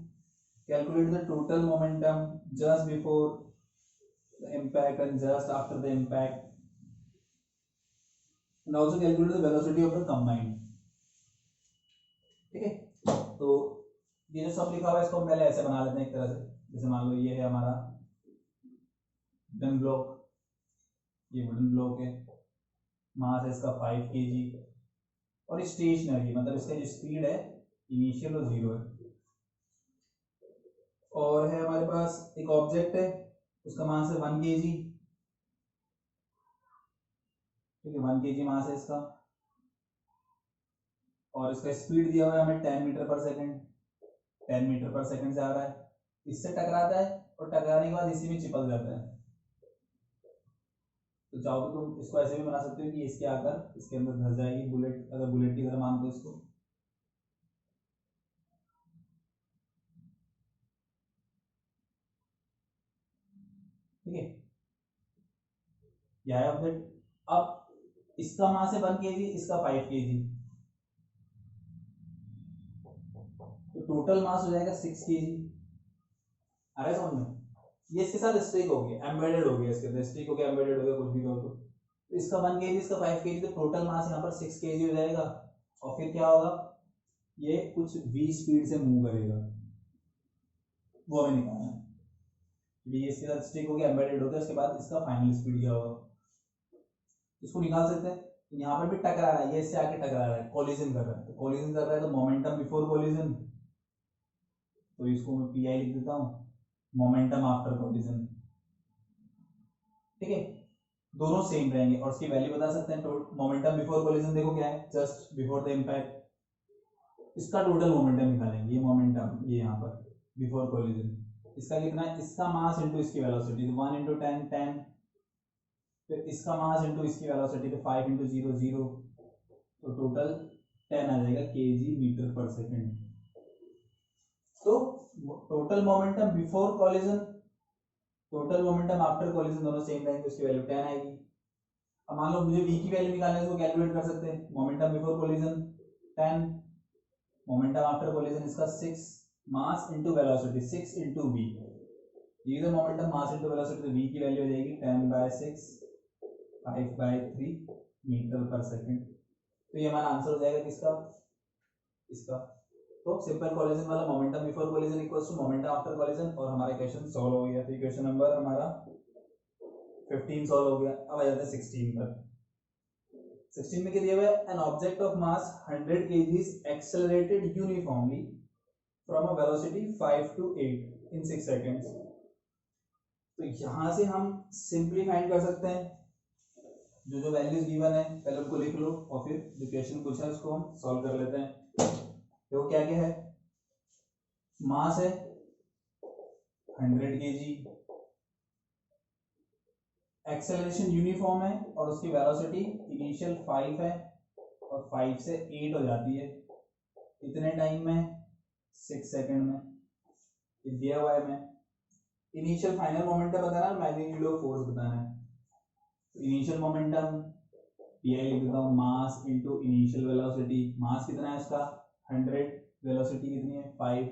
calculate the total momentum just before the impact and just after the impact, and also calculate the velocity of the combined। ठीक है, तो ये जो सब लिखा हुआ है इसको हम पहले ऐसे बना लेते हैं एक तरह से। जैसे मान लो ये है हमारा वुडन ब्लॉक, ये वुडन ब्लॉक है, मास है इसका 5 kg और स्टेशनरी, मतलब इसका जो स्पीड है इनिशियल और 0 है। और है हमारे पास एक ऑब्जेक्ट है, उसका मास है 1 kg, ठीक है, 1 kg मास है इसका, और इसका स्पीड दिया हुआ है हमें 10 metre per second, 10 metre per second से आ रहा है, इससे टकराता है और टकराने के बाद इसी में चिपक जाता है। तो चाहो तो तुम इसको ऐसे भी बना सकते हो कि इसके आकर इसके अंदर धस जाएगी, बुलेट, अगर बुलेट की तरह मान दो इसको, ठीक है, यह है ऑब्जेक्ट। अब इसका मास है 1 kg, इसका 5 kg, तो टोटल मास हो जाएगा 6 kg। आ रहा है समझ में? ये इसके साथ स्टिक हो गया, एम्बेडेड हो गया, इसके अंदर स्टिक हो गया, एम्बेडेड हो गया, कुछ भी कहो तो इसका 1 kg, इसका 5 kg, तो टोटल मास यहाँ पर 6 kg हो जाएगा। और फिर क्या होगा, ये कुछ v स्पीड से मूव करेगा, वो हमें निकालना है। v इसके साथ स्टिक हो गया, एम्बेडेड हो गया, उसके बाद इसका फाइनल स्पीड क्या होगा, इसको निकाल सकते हैं। यहाँ पर भी टकरा रहा है, ये इससे आके टकरा रहा है, कोलिजन कर रहा है, तो कोलिजन कर रहा है तो मोमेंटम बिफोर कोलिजन, तो इसको मैं पी आई लिख देता हूँ, मोमेंटम आफ्टर कोलिजन, ठीक है, दोनों सेम रहेंगे। और उसकी वैल्यू बता सकते हैं, मोमेंटम बिफोर कोलिजन देखो क्या है, जस्ट बिफोर द इम्पैक्ट, इसका टोटल मोमेंटम निकालेंगे, ये मोमेंटम ये यहाँ पर बिफोर कोलिजन, इसका कितना है, इसका मास इंटू इसकी वेलोसिटी, तो 1 इंटू 10 10, फिर इसका मास इंटू इसकी वेलोसिटी, तो 5 इंटू 0 0, तो टोटल 10 आ जाएगा केजी मीटर पर सेकंड। तो total momentum before collision, total momentum after collision दोनों सेम रहेंगे, उसकी वैल्यू 10 आएगी। अब मान लो मुझे v की वैल्यू निकालने है, इसको कैलकुलेट कर सकते हैं, momentum before collision 10, momentum after collision इसका 6, मास इनटू वेलोसिटी 6 इनटू v, ये तो मोमेंटम मास इनटू वेलोसिटी, तो v की वैल्यू हो जाएगी 10/6 5/3 मीटर पर सेकंड। तो ये हमारा आंसर हो जाएगा किसका, इसका। तो सिंपल कॉलिजन वाला momentum before collision equals to momentum after collision, और हमारा क्वेश्चन सॉल्व हो गया। तो क्वेश्चन नंबर हमारा 15 सॉल्व हो गया। अब आ जाते हैं 16 पर। 16 में क्या दिया हुआ है, an object of mass 100 kg is accelerated uniformly from a velocity 5 to 8 in 6 seconds. तो यहां से हम सिंपली फाइंड कर सकते हैं, जो जो वैल्यूज गिवन है पहले उनको लिख लो, और फिर जो क्वेश्चन पूछा है उसको हम सॉल्व कर लेते हैं। देखो क्या क्या है, मास है 100 kg, एक्सेलरेशन यूनिफॉर्म है, और उसकी वेलोसिटी इनिशियल 5 है और 5 से 8 हो जाती है, इतने टाइम में 6 सेकंड में, ये दिया हुआ है। मैं इनिशियल फाइनल मोमेंटम बताना, मैग्नीट्यूड ऑफ फोर्स बताना है। तो इनिशियल मोमेंटम पी आई लिख देता हूँ, mass into initial velocity, mass कितना है उसका 100, वेलोसिटी कितनी है 5,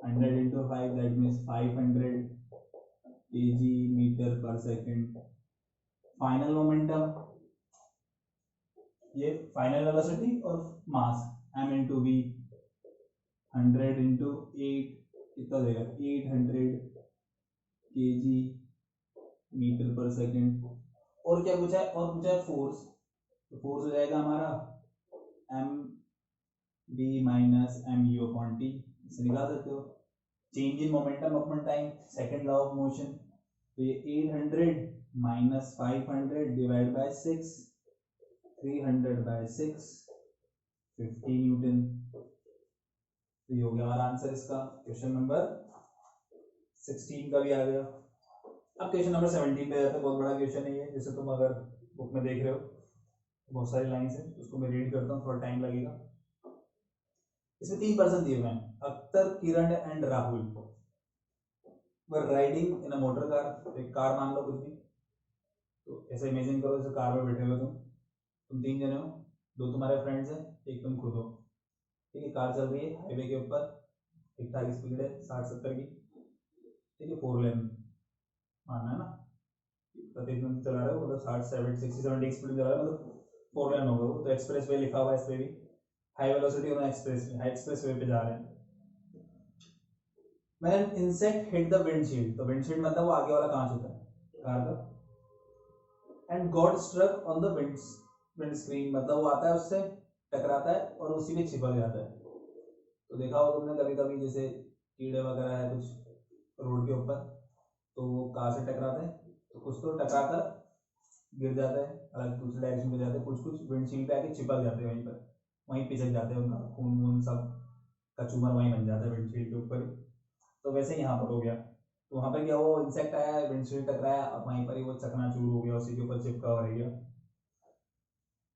100 into 5 that means 500 kg metre per second. Final momentum, ये फाइनल वेलोसिटी और mass m into V, 100 into 8 कितना देगा 800 kg मीटर पर सेकंड। और क्या पूछा है, और पूछा है फोर्स, तो फोर्स हो जाएगा हमारा M B minus M U upon T, इसे निकाल सकते हो। Change in momentum upon time, second law of motion, तो ये 800 माइनस 500 डिवाइड बाय 6, 300/6 50 न्यूटन। तो ये हो गया हमारा आंसर इसका, क्वेश्चन नंबर 16 का भी आ गया। अब क्वेश्चन नंबर 17 पे जाते हैं, बहुत बड़ा क्वेश्चन है ये, जैसे तुम अगर बुक में देख रहे हो बहुत सारी लाइंस है, उसको मैं रीड करता हूँ, थोड़ा टाइम लगेगा। इसमें 3 पर्सन दिए हुए हैं, Akhtar, Kiran and Rahul, were riding in a motor car, एक कार मान लो कुछ भी, तो ऐसा इमेजिन करो जैसे कार में बैठे हुए तुम 3 जने हो, 2 तुम्हारे फ्रेंड्स हैं, एक तुम खुद हो, ठीक है। कार चल रही है हाईवे के ऊपर, ठीक ठाक स्पीड है 60-70 की, ठीक है, 4 लेन मानना है ना, प्रत्येक मिनट चला रहे हो, मतलब 60-70 स्पीड चला रहे हो, मतलब 4 लेन होगा वो, तो एक्सप्रेस वे लिखा हुआ है इस पे भी, हाई वेलोसिटी और एक्सप्रेस वे पे जा रहे हैं। When an insect hit the windshield, तो windshield मतलब वो आगे वाला कांच होता है कार का, and got struck on the windscreen, मतलब वो आता है उससे टकराता है और उसी में चिपक जाता है। तो देखा हो तुमने कभी कभी, जैसे कीड़े वगैरह है कुछ, रोड के ऊपर, तो वो कार से टकराते हैं, तो कुछ तो टकरा कर गिर जाता है, अलग दूसरे डायरेक्शन में जाते हैं, कुछ कुछ विंडशील्ड पे आके चिपक जाते हैं, वहीं पर वहीं पिसक जाते हैं, उनका खून वून सब कचूमर वहीं बन जाता है विंडशील्ड के ऊपर ही। तो वैसे ही यहाँ पर हो गया, तो वहाँ पर क्या हुआ, इंसेक्ट आया, विंडशील्ड टकराया, अब वहीं पर ही वो चकनाचूर हो गया, उसी के ऊपर चिपका हुआ रह गया।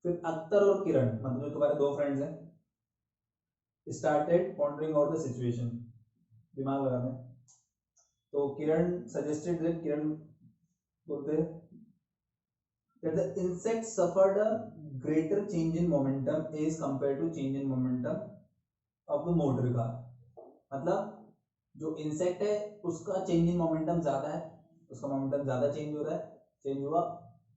फिर अख्तर और किरण, मतलब जो तुम्हारे दो फ्रेंड्स हैं, started pondering out the situation, दिमाग लगाते हैं। तो किरण सजेस्टेड दैट, किरण बोलते हैं that the insect suffered a greater change in momentum as compared to change in momentum of the motor car। मतलब जो इंसेक्ट है उसका चेंज इन मोमेंटम ज्यादा है, उसका मोमेंटम ज्यादा चेंज हो रहा है, चेंज हुआ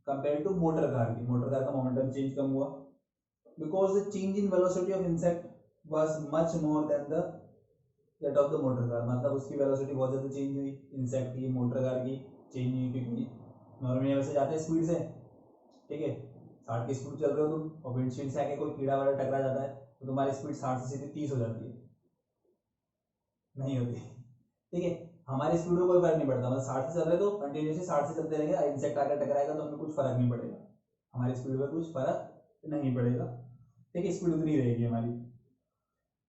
कंपेयर टू मोटर कार की, मोटर कार का मोमेंटम चेंज कम हुआ, because the change in velocity of insect was much more than the that of the motor car. मतलब उसकी वेलोसिटी बहुत ज्यादा चेंज हुई, इंसेक्ट की, मोटर कार की चेंज हुई, क्योंकि नॉर्मली वैसे जाते हैं स्पीड से, ठीक है, 60 की स्पीड चल रहे हो तुम, और विंडशील्ड से आके कोई कीड़ा वाला टकरा जाता है, तो तुम्हारी स्पीड 60 से सीधे 30 हो जाती है, नहीं होती, ठीक है। हमारी स्पीड में कोई फर्क नहीं पड़ता, मतलब 60 से चल रहे तो कंटिन्यूसली 60 से चलते रहेंगे, इंसेक्ट आकर टकराएगा तो हमें कुछ फर्क नहीं पड़ेगा, हमारी स्पीड में कुछ फर्क नहीं पड़ेगा, ठीक है, स्पीड उतनी रहेगी हमारी।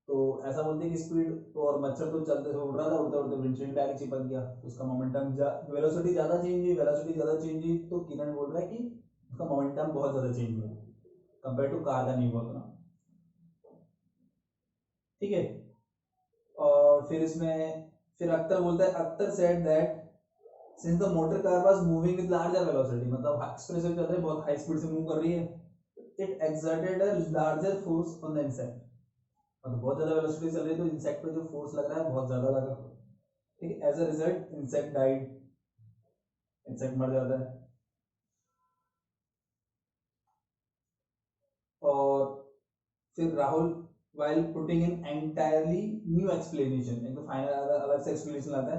तो ऐसा बोलते हैं कि स्पीड तो, और मच्छर तो चलते से उड़ रहा था, उड़ते उड़ते विंडशील्ड पे आके चिपक गया, उसका मोमेंटम वेलोसिटी ज्यादा चेंज हुई, वेलोसिटी ज्यादा चेंज हुई, तो किरण बोल रहा है कि उसका मोमेंटम बहुत ज्यादा चेंज हुआ कंपेयर टू कार का नहीं हुआ उतना, ठीक है। और फिर इसमें फिर अख्तर बोलता है, Akhtar said that since the motor car was moving with larger velocity, मतलब एक्सप्रेसिव चल रही है, बहुत हाई स्पीड से मूव कर रही है, it exerted a larger force on the insect, मतलब बहुत ज्यादा वेलोसिटी चल रही है तो इंसेक्ट पे जो फोर्स लग रहा है बहुत ज्यादा लगा, ठीक है। As a result insect died, insect मर जाता है। और फिर Rahul while putting in entirely new explanation, एक तो फाइनल अलग से एक्सप्लेनेशन लाता है,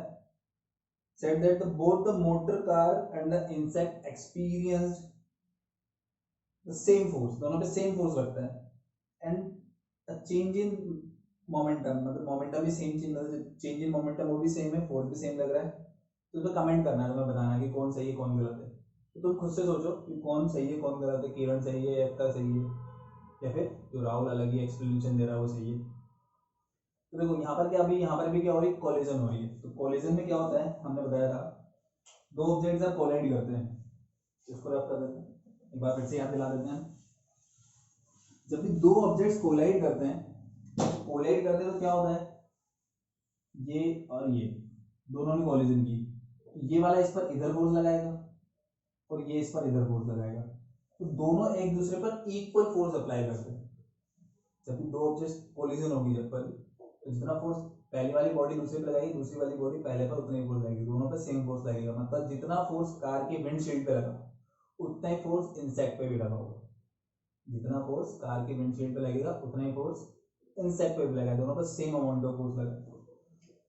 said that both the motor car and the insect experienced the same force, दोनों पे सेम फोर्स लगता है, and a change in momentum, मतलब मोमेंटम भी सेम चेंज, मतलब चेंज इन मोमेंटम वो भी सेम है, फोर्स भी सेम लग रहा है, तो तुम्हें कमेंट करना है, तुम्हें बताना कि कौन सही है कौन गलत है, तो तुम खुद से सोचो कि कौन सही है कौन गलत है, किरण सही है या अख्तर सही है, या फिर जो राहुल अलग ही एक्सप्लेनेशन दे रहा है वो सही है। तो देखो यहाँ पर क्या, अभी यहाँ पर भी क्या हो रही है, कोलिजन हो रही है, तो कोलिजन में क्या होता है, हमने बताया था दो ऑब्जेक्ट्स आप कोलाइड करते हैं, इसको रब कर देते हैं, एक बार फिर से याद दिला देते हैं, जब भी दो ऑब्जेक्ट्स कोलाइड करते हैं, कोलाइड करते हैं तो क्या होता है, ये और ये दोनों ने कोलिजन की, तो ये वाला इस पर इधर फोर्स लगाएगा और ये इस पर इधर फोर्स लगाएगा, तो दोनों एक दूसरे पर इक्वल फोर्स अप्लाई करते हैं। जब भी दो ऑब्जेक्ट्स कोलिजन होगी जब पर, तो जितना फोर्स पहली वाली बॉडी दूसरे पे लगाएगी, दूसरी वाली बॉडी पहले पर उतना ही फोर्स लगेगी, दोनों पे सेम फोर्स लगेगा, मतलब जितना फोर्स कार के विंडशील्ड पे लगा उतना ही फोर्स इंसेक्ट पे भी लगा होगा, जितना फोर्स कार के विंडशील्ड पे लगेगा उतना ही फोर्स इंसेक्ट पे भी लगेगा, दोनों पर सेम अमाउंट ऑफ फोर्स लगा,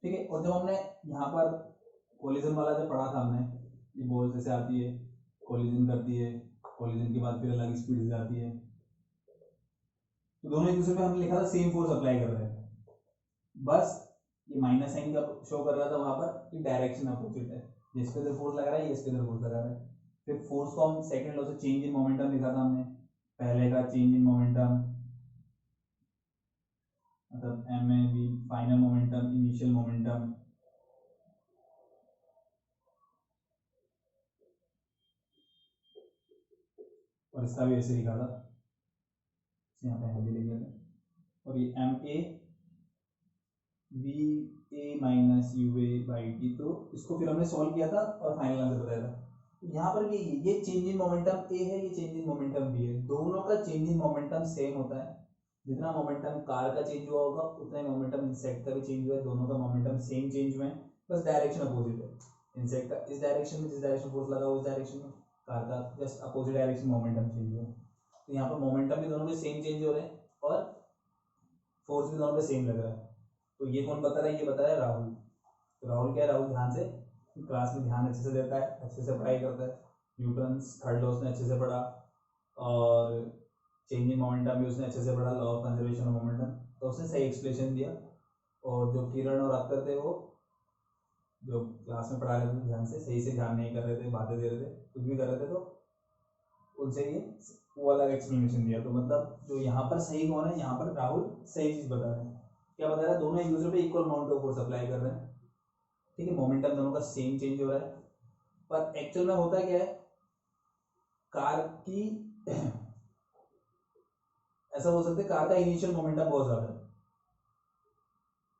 ठीक है। और जब हमने यहाँ पर कोलिजन वाला जब पढ़ा था हमने, ये बॉल जैसे आती है, कोलिजन करती है, कोलिजन के बाद फिर अलग स्पीड से आती है, तो दोनों एक दूसरे पे हमने लिखा था सेम फोर्स अप्लाई कर रहे हैं, बस ये माइनस साइन का शो कर रहा था वहां पर कि डायरेक्शन अपोजिट है, जिस पे इधर फोर्स लगा रहा है ये इस पे इधर फोर्स लगा रहा है। फिर फोर्स को हम सेकंड लॉ से चेंज इन मोमेंटम लिखा था हमने, पहले का चेंज इन मोमेंटम मतलब M A B, final momentum, initial momentum, और इसका भी ऐसे लिखा था, यहाँ पे हम भी लिख देते, और ये M A V A minus U A by T, तो इसको फिर हमने सॉल्व किया था और फाइनल आंसर बताया था। यहाँ पर भी ये चेंज इन मोमेंटम ए है, ये चेंज इन मोमेंटम बी है, दोनों का चेंज इन मोमेंटम सेम होता है, जितना मोमेंटम कार का चेंज हुआ होगा उतना ही मोमेंटम इंसेक्ट का भी चेंज हुआ है, दोनों का मोमेंटम सेम चेंज हुए हैं, बस डायरेक्शन अपोजिट है, इंसेक्ट का इस डायरेक्शन में जिस डायरेक्शन फोर्स लगा उस डायरेक्शन में, कार का just opposite direction momentum change हुआ है, तो यहाँ पर मोमेंटम भी दोनों के सेम चेंज हो रहे हैं और फोर्स भी दोनों पे सेम लग रहा है। तो ये कौन बता रहा है, ये बता रहा है राहुल। तो राहुल क्या है, राहुल ध्यान से क्लास में ध्यान अच्छे से देता है, अच्छे से पढ़ाई करता है, न्यूटन्स थर्ड लॉ उसने अच्छे से पढ़ा, और चेंज इन मोमेंटम भी उसने अच्छे से पढ़ा, law of conservation of momentum, तो उसने सही एक्सप्लेनेशन दिया। और जो किरण और अख्तर थे वो जो क्लास में पढ़ा रहे थे ध्यान से, सही से ध्यान नहीं कर रहे थे, बातें दे रहे थे, कुछ भी कर रहे थे, तो उनसे ये वो अलग एक्सप्लेनेशन दिया। तो मतलब जो यहाँ पर सही कौन है, यहाँ पर राहुल सही चीज़ बता रहे हैं। क्या बता रहा है, दोनों एक दूसरे पे equal amount of force apply कर रहे हैं, ठीक है, मोमेंटम दोनों का सेम चेंज हो रहा है। पर एक्चुअल में होता क्या है, कार की ऐसा हो सकता है कार का इनिशियल मोमेंटम बहुत ज़्यादा है,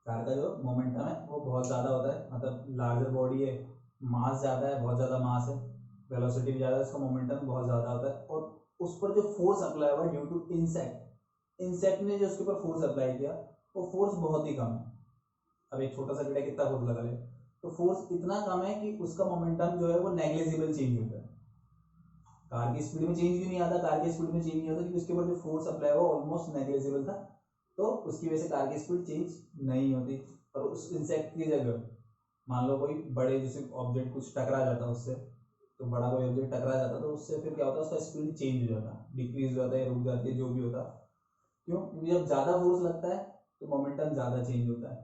कार का जो मोमेंटम है वो बहुत ज़्यादा होता है, मतलब लार्जर बॉडी है, मास ज़्यादा है, बहुत ज़्यादा मास है, वेलोसिटी भी ज़्यादा है, उसका मोमेंटम बहुत ज़्यादा होता है, और उस पर जो फोर्स अप्लाई हुआ ड्यू टू इंसेक्ट ने जो उसके ऊपर फोर्स अप्लाई किया वो फोर्स बहुत ही कम है। अब एक छोटा सा कीड़ा कितना फोर्स लगा ले, तो फोर्स इतना कम है कि उसका मोमेंटम जो है वो नेग्लिजिबल चेंज होता है। कार की स्पीड में चेंज भी नहीं आता, कार की स्पीड में चेंज नहीं होता क्योंकि उसके ऊपर जो फोर्स अप्लाई हुआ ऑलमोस्ट नेग्लिजिबल था, तो उसकी वजह से कार की स्पीड चेंज नहीं होती। और उस इंसेक्ट की जगह मान लो कोई बड़े जैसे ऑब्जेक्ट कुछ टकरा जाता है उससे, तो बड़ा कोई ऑब्जेक्ट टकरा जाता तो उससे फिर क्या होता है, उसका स्पीड चेंज हो जाता, डिक्रीज हो जाता है, रुक जाती है, जो भी होता। क्यों? क्योंकि जब ज़्यादा फोर्स लगता है तो मोमेंटम ज़्यादा चेंज होता है,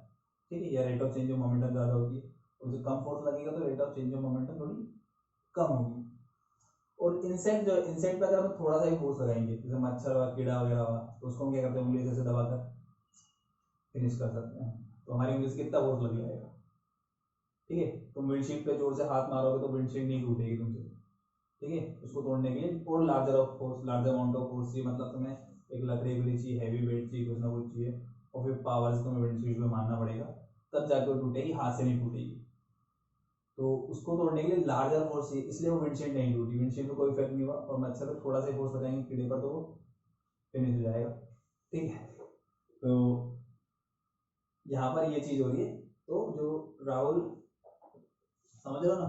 ठीक है, या rate of change of momentum ज़्यादा होती है, और जो कम फोर्स लगेगा तो rate of change of momentum थोड़ी कम होगी। और इंसेक्ट पे अगर हम थोड़ा सा ही फोर्स लगाएंगे, जैसे मच्छर हुआ, कीड़ा वगैरह हुआ, तो उसको हम क्या करते हैं, उंगली से दबाकर फिनिश कर सकते हैं। तो हमारी उंगली से कितना फोर्स लग जाएगा, ठीक है। तुम विंडशीट पे जोर से हाथ मारोगे तो विंडशीट नहीं टूटेगी तुमसे, ठीक है। उसको तोड़ने के लिए और लार्जर अमाउंट ऑफ फोर्स चाहिए, मतलब तुम्हें एक लकड़ी भी चाहिए, हैवी वेट चाहिए, कुछ ना कुछ चाहिए, और फिर पावर से तुम्हें विंडशीट पे मारना पड़ेगा, तब जाके वो टूटेगी, हाथ से नहीं टूटेगी। तो उसको तोड़ने के लिए लार्जर फोर्स चाहिए, इसलिए वो विंडशीट नहीं टूटी, विंडशीट पे कोई इफेक्ट नहीं हुआ, और मच्छर पे थोड़ा सा फोर्स लगाएंगे कीड़े पर तो वो फिनिश हो जाएगा, ठीक है। तो यहाँ पर ये चीज़ हो रही है, तो जो राहुल समझ रहे हो ना,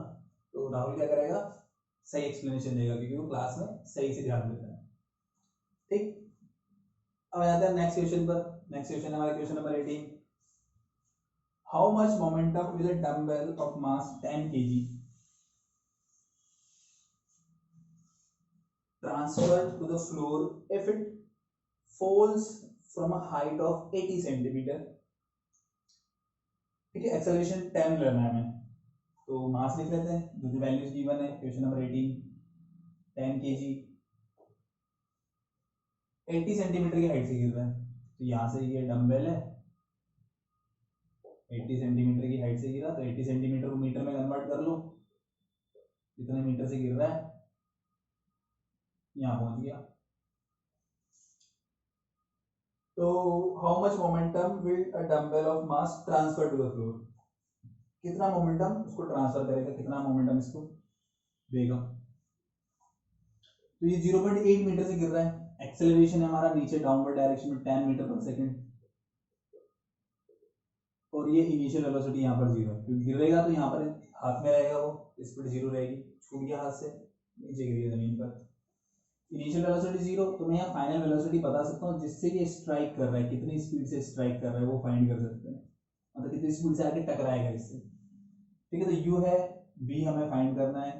तो राहुल क्या करेगा, सही एक्सप्लेनेशन देगा क्योंकि वो क्लास में सही से ध्यान देता है, ठीक। अब आ जाते हैं नेक्स्ट क्वेश्चन पर। नेक्स्ट क्वेश्चन हमारा question number 18। How much momentum will a dumbbell of mass 10 kg transferred to the floor if it falls from a height of 80 centimeter, ठीक है। एक्सेलरेशन 10 लेना है हमें, तो मास लिख लेते हैं, जो वैल्यूज गिवन है क्वेश्चन नंबर 18, 10 kg 80 सेंटीमीटर की हाइट से गिर रहा है, तो यहाँ से ये डंबल है 80 सेंटीमीटर की हाइट से गिरा, तो 80 सेंटीमीटर को मीटर में कन्वर्ट कर लो, कितने मीटर से गिर रहा है, यहाँ पहुंच गया। तो how much momentum will a dumbbell of mass transfer to the floor, कितना मोमेंटम उसको ट्रांसफर करेगा, कितना मोमेंटम इसको देगा। तो ये 0.8 मीटर से गिर रहा है, एक्सेलरेशन है हमारा नीचे डाउनवर्ड डायरेक्शन में 10 मीटर पर सेकंड, और ये इनिशियल वेलोसिटी यहाँ पर 0 है, क्योंकि गिरेगा तो यहाँ पर हाथ में रहेगा, वो स्पीड 0 रहेगी, छूट गया हाथ से, नीचे गिरी जमीन पर, इनिशियल वेलोसिटी 0। तो मैं यहाँ फाइनल वेलोसिटी बता सकता हूँ जिससे ये स्ट्राइक कर रहा है, कितनी स्पीड से स्ट्राइक कर रहा है वो फाइंड कर सकते हैं, मतलब कितनी स्पीड से आके टकराएगा इससे, ठीक है। तो यू है, बी हमें फाइंड करना है,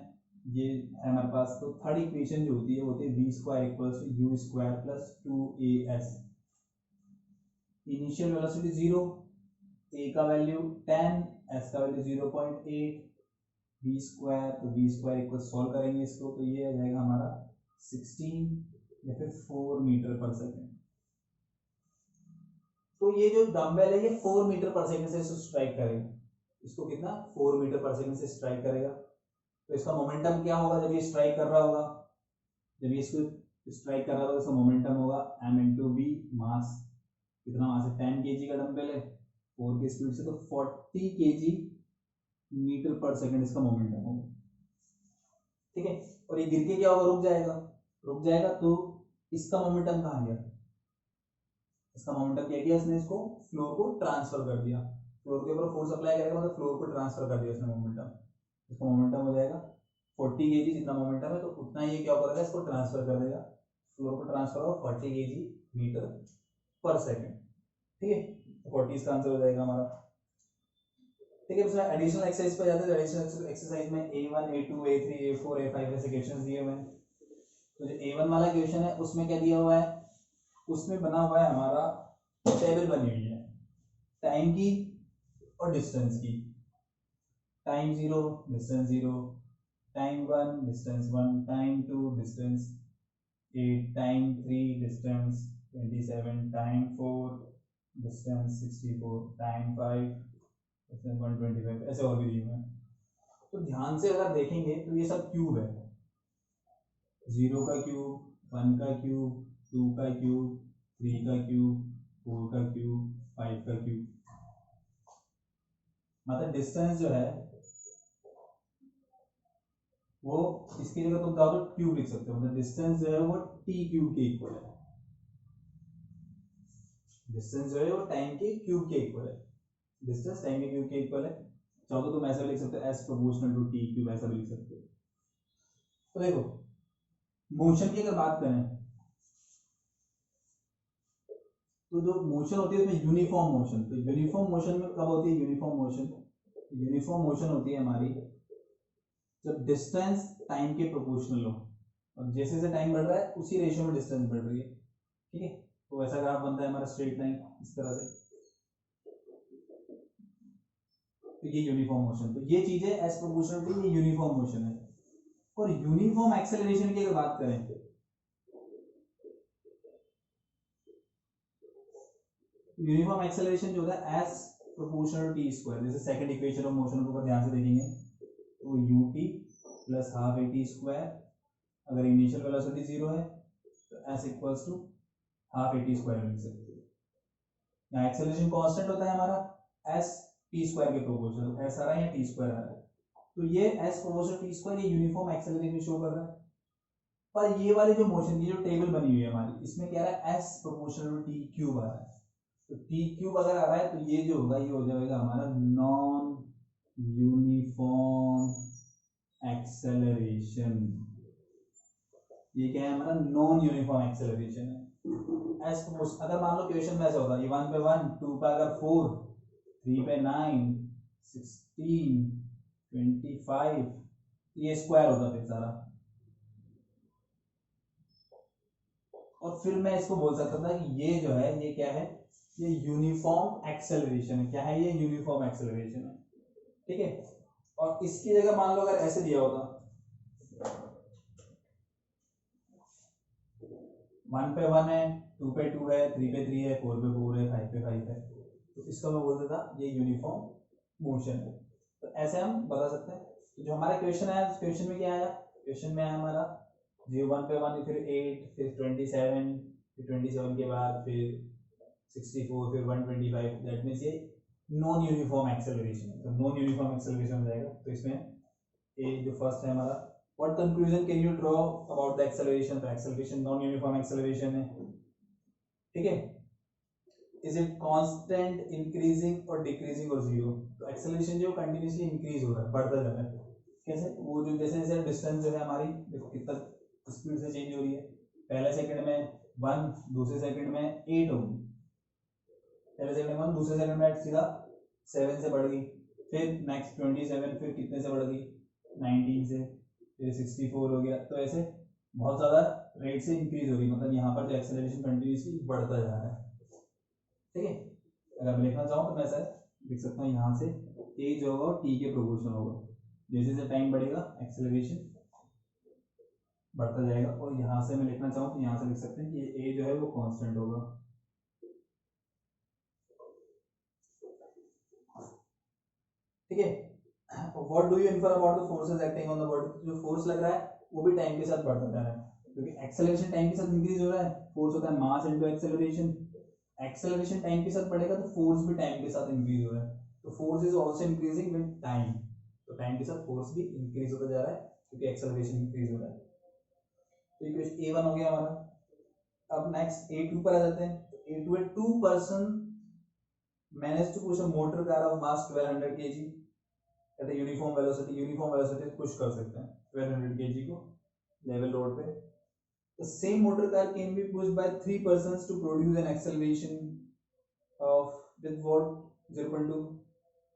ये है हमारे पास। तो थर्ड इक्वेशन जो होती है वो होती है v square equals to U square plus 2as, initial velocity 0, a का वैल्यू 10, s का वैल्यू 0.8, v स्क्वायर, तो v स्क्वायर इक्वल सॉल्व करेंगे इसको, तो ये आ जाएगा हमारा 16 या फिर 4 मीटर पर सेकेंड। तो ये जो डंबल है ये 4 मीटर पर सेकेंड से स्ट्राइक करेगा, इसको कितना 4 मीटर पर सेकेंड से स्ट्राइक करेगा। तो इसका मोमेंटम क्या होगा जब ये स्ट्राइक कर रहा होगा, जब ये इसको स्ट्राइक कर रहा होगा, इसका मोमेंटम होगा m इंटू बी, मास, कितना मास है 10 kg का डंबल है 4 की स्पीड से, तो 40 kg मीटर पर सेकेंड इसका मोमेंटम होगा, ठीक है। और ये गिर के क्या होगा, रुक जाएगा, तो इसका मोमेंटम कहाँ गया, इसका मोमेंटम क्या किया इसने, इसको फ्लोर को ट्रांसफर कर दिया, फ्लोर के ऊपर फोर्स अप्लाई करेगा मतलब फ्लोर को ट्रांसफर कर दिया इसने मोमेंटम, इसका मोमेंटम हो जाएगा 40 kg, जितना मोमेंटम है तो उतना ये क्या करेगा, इसको ट्रांसफर कर देगा, फ्लोर को ट्रांसफर होगा 40 kg मीटर पर सेकेंड, ठीक है। 40 इसका आंसर हो जाएगा हमारा, ठीक है। उसमें एडिशनल एक्सरसाइज पे जाते हैं, एडिशनल एक्सरसाइज में A1 A2 A3 A4 A5 ऐसे क्वेश्चंस दिए हुए हैं। तो जो A1 वाला क्वेश्चन है उसमें क्या दिया हुआ है, उसमें बना हुआ है हमारा टेबल बनी हुई है टाइम की और डिस्टेंस की, time 0 distance 0, time 1 distance 1, time 2 distance 8, time 3 distance 27, time 4 distance 64, time 5 distance 125, ऐसे और भी दिए हुए हैं। तो ध्यान से अगर देखेंगे तो ये सब क्यूब है, 0 का क्यूब, 1 का क्यूब, 2 का क्यूब, 3 का क्यूब, 4 का क्यूब, 5 का क्यूब। मतलब डिस्टेंस जो है वो इसकी जगह तुम चाहो तो क्यूब लिख सकते हो, मतलब डिस्टेंस जो है वो टी क्यूब के इक्वल है। डिस्टेंस जो है वो टाइम के क्यूब के इक्वल है, डिस्टेंस टाइम के क्यूब के इक्वल है। चाहो तो तुम ऐसा लिख सकते हो S proportional to T cube, ऐसा भी लिख सकते हो। तो देखो मोशन की अगर बात करें तो जो मोशन होती है उसमें यूनिफॉर्म मोशन, तो यूनिफॉर्म मोशन में कब होती है यूनिफॉर्म मोशन? यूनिफॉर्म मोशन होती है हमारी जब डिस्टेंस टाइम के प्रोपोर्शनल हो, और जैसे जैसे टाइम बढ़ रहा है उसी रेशियो में डिस्टेंस बढ़ रही है। ठीक है, तो ऐसा ग्राफ बनता है हमारा स्ट्रेट लाइन इस तरह से। तो ये यूनिफॉर्म मोशन, तो ये चीजें एज प्रोपोर्शनल टू ये यूनिफॉर्म मोशन है। और यूनिफॉर्म एक्सेलरेशन की अगर बात करें यूनिफॉर्म एक्सेलरेशन जो होता है एज प्रोपोर्शनल टी स्क्वायर, जैसे सेकंड इक्वेशन ऑफ मोशन को ध्यान से देखेंगे तो ut plus half at square, अगर इनिशियल वेलोसिटी 0 है तो s equals to half at square लिख सकते हैं। यहाँ एक्सेलरेशन कांस्टेंट होता है हमारा s t स्क्वायर के प्रोपोर्शनल, s आ रहा है या t स्क्वायर आ रहा है, तो ये s प्रोपोर्शनल t स्क्वायर ये यूनिफॉर्म एक्सेलरेशन शो कर रहा है। पर ये वाली जो मोशन की जो टेबल बनी हुई है हमारी, इसमें क्या रहा है s proportional to t cube आ रहा है, तो t क्यूब अगर आ रहा है तो ये जो होगा ये हो जाएगा हमारा नॉन यूनिफॉर्म एक्सेलरेशन। ये क्या है हमारा नॉन यूनिफॉर्म एक्सेलरेशन है। एस अगर मान लो क्वेश्चन में ऐसा होता है 1 पे 1, 2 पे अगर 4, 3 पे 9, 16, 25, ये स्क्वायर होता फिर सारा, और फिर मैं इसको बोल सकता था कि ये जो है ये क्या है, ये यूनिफॉर्म एक्सेलरेशन है। क्या है ये? यूनिफॉर्म एक्सेलरेशन है। ठीक है, और इसकी जगह मान लो अगर ऐसे दिया होता 1 पे 1 है, 2 पे 2 है, 3 पे 3 है, 4 पे 4 है, 5 पे 5 है, तो इसका मैं बोल देता ये यूनिफॉर्म मोशन है। तो ऐसे हम बता सकते हैं। तो जो हमारा क्वेश्चन आया, क्वेश्चन में क्या आया? क्वेश्चन में आया हमारा 1 पे 1, फिर 8, फिर 27, फिर 27 के बाद फिर 64, फिर 125, दैट मींस ये नॉन यूनिफॉर्म एक्सेलरेशन है। तो नॉन यूनिफॉर्म एक्सेलरेशन हो जाएगा। तो इसमें ए जो फर्स्ट है हमारा, what conclusion can you draw about the acceleration? तो acceleration non uniform acceleration है। ठीक है, is it constant, increasing और decreasing और zero? तो acceleration जो continuously increase हो रहा है, बढ़ता जा रहा है। कैसे? वो जो जैसे जैसे डिस्टेंस जो है हमारी, देखो कितना स्पीड से चेंज हो रही है। पहले सेकंड में 1, दूसरे सेकंड में 8 होगी, पहले सेकंड में 1, दूसरे सेकंड में सीधा 7 से बढ़ गई, फिर नेक्स्ट 27, फिर कितने से बढ़ गई? 19 से, फिर 64 हो गया। तो ऐसे बहुत ज़्यादा रेट से इंक्रीज हो रही, मतलब यहाँ पर जो एक्सेलरेशन कंटिन्यूसली बढ़ता जा रहा है। ठीक है, अगर मैं लिखना चाहूँ तो मैं ऐसा लिख सकता हूँ, यहाँ से ए जो होगा वो टी के प्रोपोर्शनल होगा, जैसे जैसे टाइम बढ़ेगा एक्सेलरेशन बढ़ता जाएगा। और यहाँ से मैं लिखना चाहूँ तो यहाँ से लिख सकते हैं कि ए जो है वो कांस्टेंट होगा। ठीक है, what do you infer about the forces acting on the body? जो फोर्स लग रहा है वो भी टाइम के साथ बढ़ता जा रहा है, क्योंकि एक्सेलरेशन टाइम के साथ इंक्रीज हो रहा है। फोर्स होता है mass into acceleration, acceleration time के साथ बढ़ेगा तो फोर्स भी टाइम के साथ इंक्रीज हो रहा है। तो force is also increasing with time, तो टाइम के साथ फोर्स भी इंक्रीज होता जा रहा है क्योंकि एक्सेलरेशन इंक्रीज हो रहा है। तो इक्वेशन A1 हो गया हमारा। अब नेक्स्ट A2 पर आ जाते हैं। तो A2 है 2 person manage to push a motor car of mass 1200 kg at a uniform velocity push कर सकते हैं 1200 kg को लेवल रोड पे। The same motor car can be pushed by 3 persons to produce an acceleration of with what 0.2.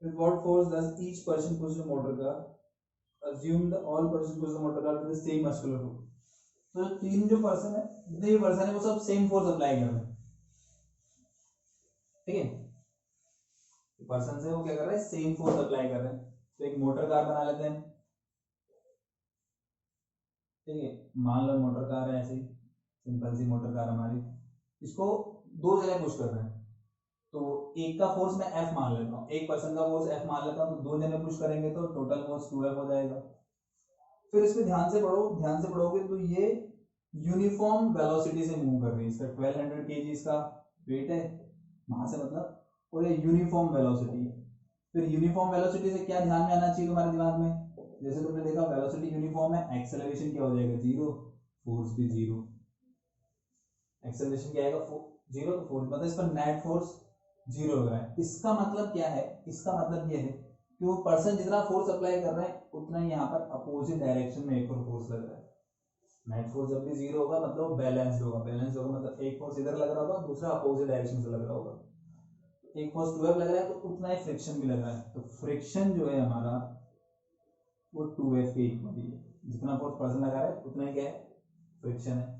With what force does each person push the motor car? Assume the all persons push the motor car with the same muscular force. तो तीन जो person है, जितने भी person है वो सब same force apply कर रहे हैं। ठीक है, पर्सन से वो क्या कर रहे हैं? सेम फोर्स अप्लाई कर रहे हैं। तो एक मोटर कार बना लेते हैं, ठीक है। मान लो मोटर कार है, ऐसी सिंपल सी मोटर कार हमारी, इसको दो जगह पुश कर रहे हैं, तो एक का फोर्स मैं F मान लेता हूँ, एक पर्सन का फोर्स F मान लेता हूँ, तो दो जने पुश करेंगे तो टोटल फोर्स 2F हो जाएगा। फिर इसमें ध्यान से पढ़ो, ध्यान से पढ़ोगे तो ये यूनिफॉर्म वेलोसिटी से मूव कर रही है, इसका 1200 kg इसका वेट है, वहां से मतलब, और ये यूनिफॉर्म वेलोसिटी। फिर यूनिफॉर्म वेलोसिटी से क्या ध्यान में आना चाहिए तुम्हारे दिमाग में, जैसे तुमने देखा वेलोसिटी यूनिफॉर्म है, एक्सेलरेशन क्या हो जाएगा जीरो, फोर्स भी जीरो। एक्सेलरेशन क्या आएगा जीरो, तो फोर्स मतलब इस पर नेट फोर्स जीरो लग रहा है। इसका मतलब क्या है, इसका मतलब ये है कि वो पर्सन जितना फोर्स अप्लाई कर रहे हैं उतना ही यहाँ पर अपोजिट डायरेक्शन में एक और फोर्स लग रहा है। नेट फोर्स जब भी जीरो होगा मतलब बैलेंस्ड होगा, बैलेंस्ड होगा मतलब एक फोर्स इधर लग रहा होगा, दूसरा अपोजिट डायरेक्शन से लग रहा होगा। एक फोर्स 2F लग रहा है तो उतना ही फ्रिक्शन भी लग रहा है, तो फ्रिक्शन जो है हमारा वो 2F के इक्वल ही है, जितना फोर्स पर्सन लगा रहा है उतना ही क्या है, फ्रिक्शन है।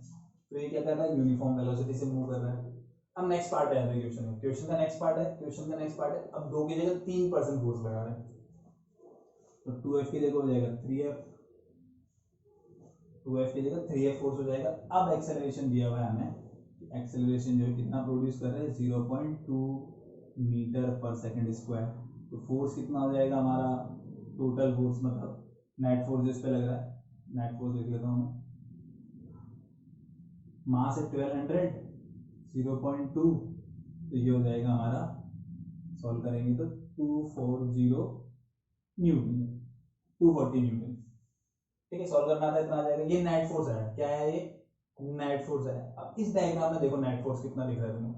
तो ये क्या कर रहा है, यूनिफॉर्म वेलोसिटी से मूव कर रहा है। अब नेक्स्ट पार्ट है क्वेश्चन में, क्वेश्चन का नेक्स्ट पार्ट है, क्वेश्चन का नेक्स्ट पार्ट है, अब दो की जगह 3% फोर्स लगा रहे हैं, तो 2F की जगह हो जाएगा 3F, 2F की जगह 3F फोर्स हो जाएगा। अब एक्सेलरेशन दिया हुआ है हमें, एक्सेलरेशन जो है कितना प्रोड्यूस कर रहे हैं, 0.2 मीटर पर सेकंड स्क्वायर, तो फोर्स कितना हो जाएगा हमारा, टोटल फोर्स मतलब नेट फोर्स जो इस पे लग रहा है, नेट फोर्स लिख लेता हूँ मैं, मास है 1200, 0.2, तो ये हो जाएगा हमारा, सॉल्व करेंगे तो 240 न्यूटन, 240 न्यूटन, ठीक है। सॉल्व करना आता है इतना आ जाएगा। ये नेट फोर्स है, क्या है ये, नेट फोर्स है। अब इस डायग्राम में देखो नेट फोर्स कितना दिख रहा है तुम्हें,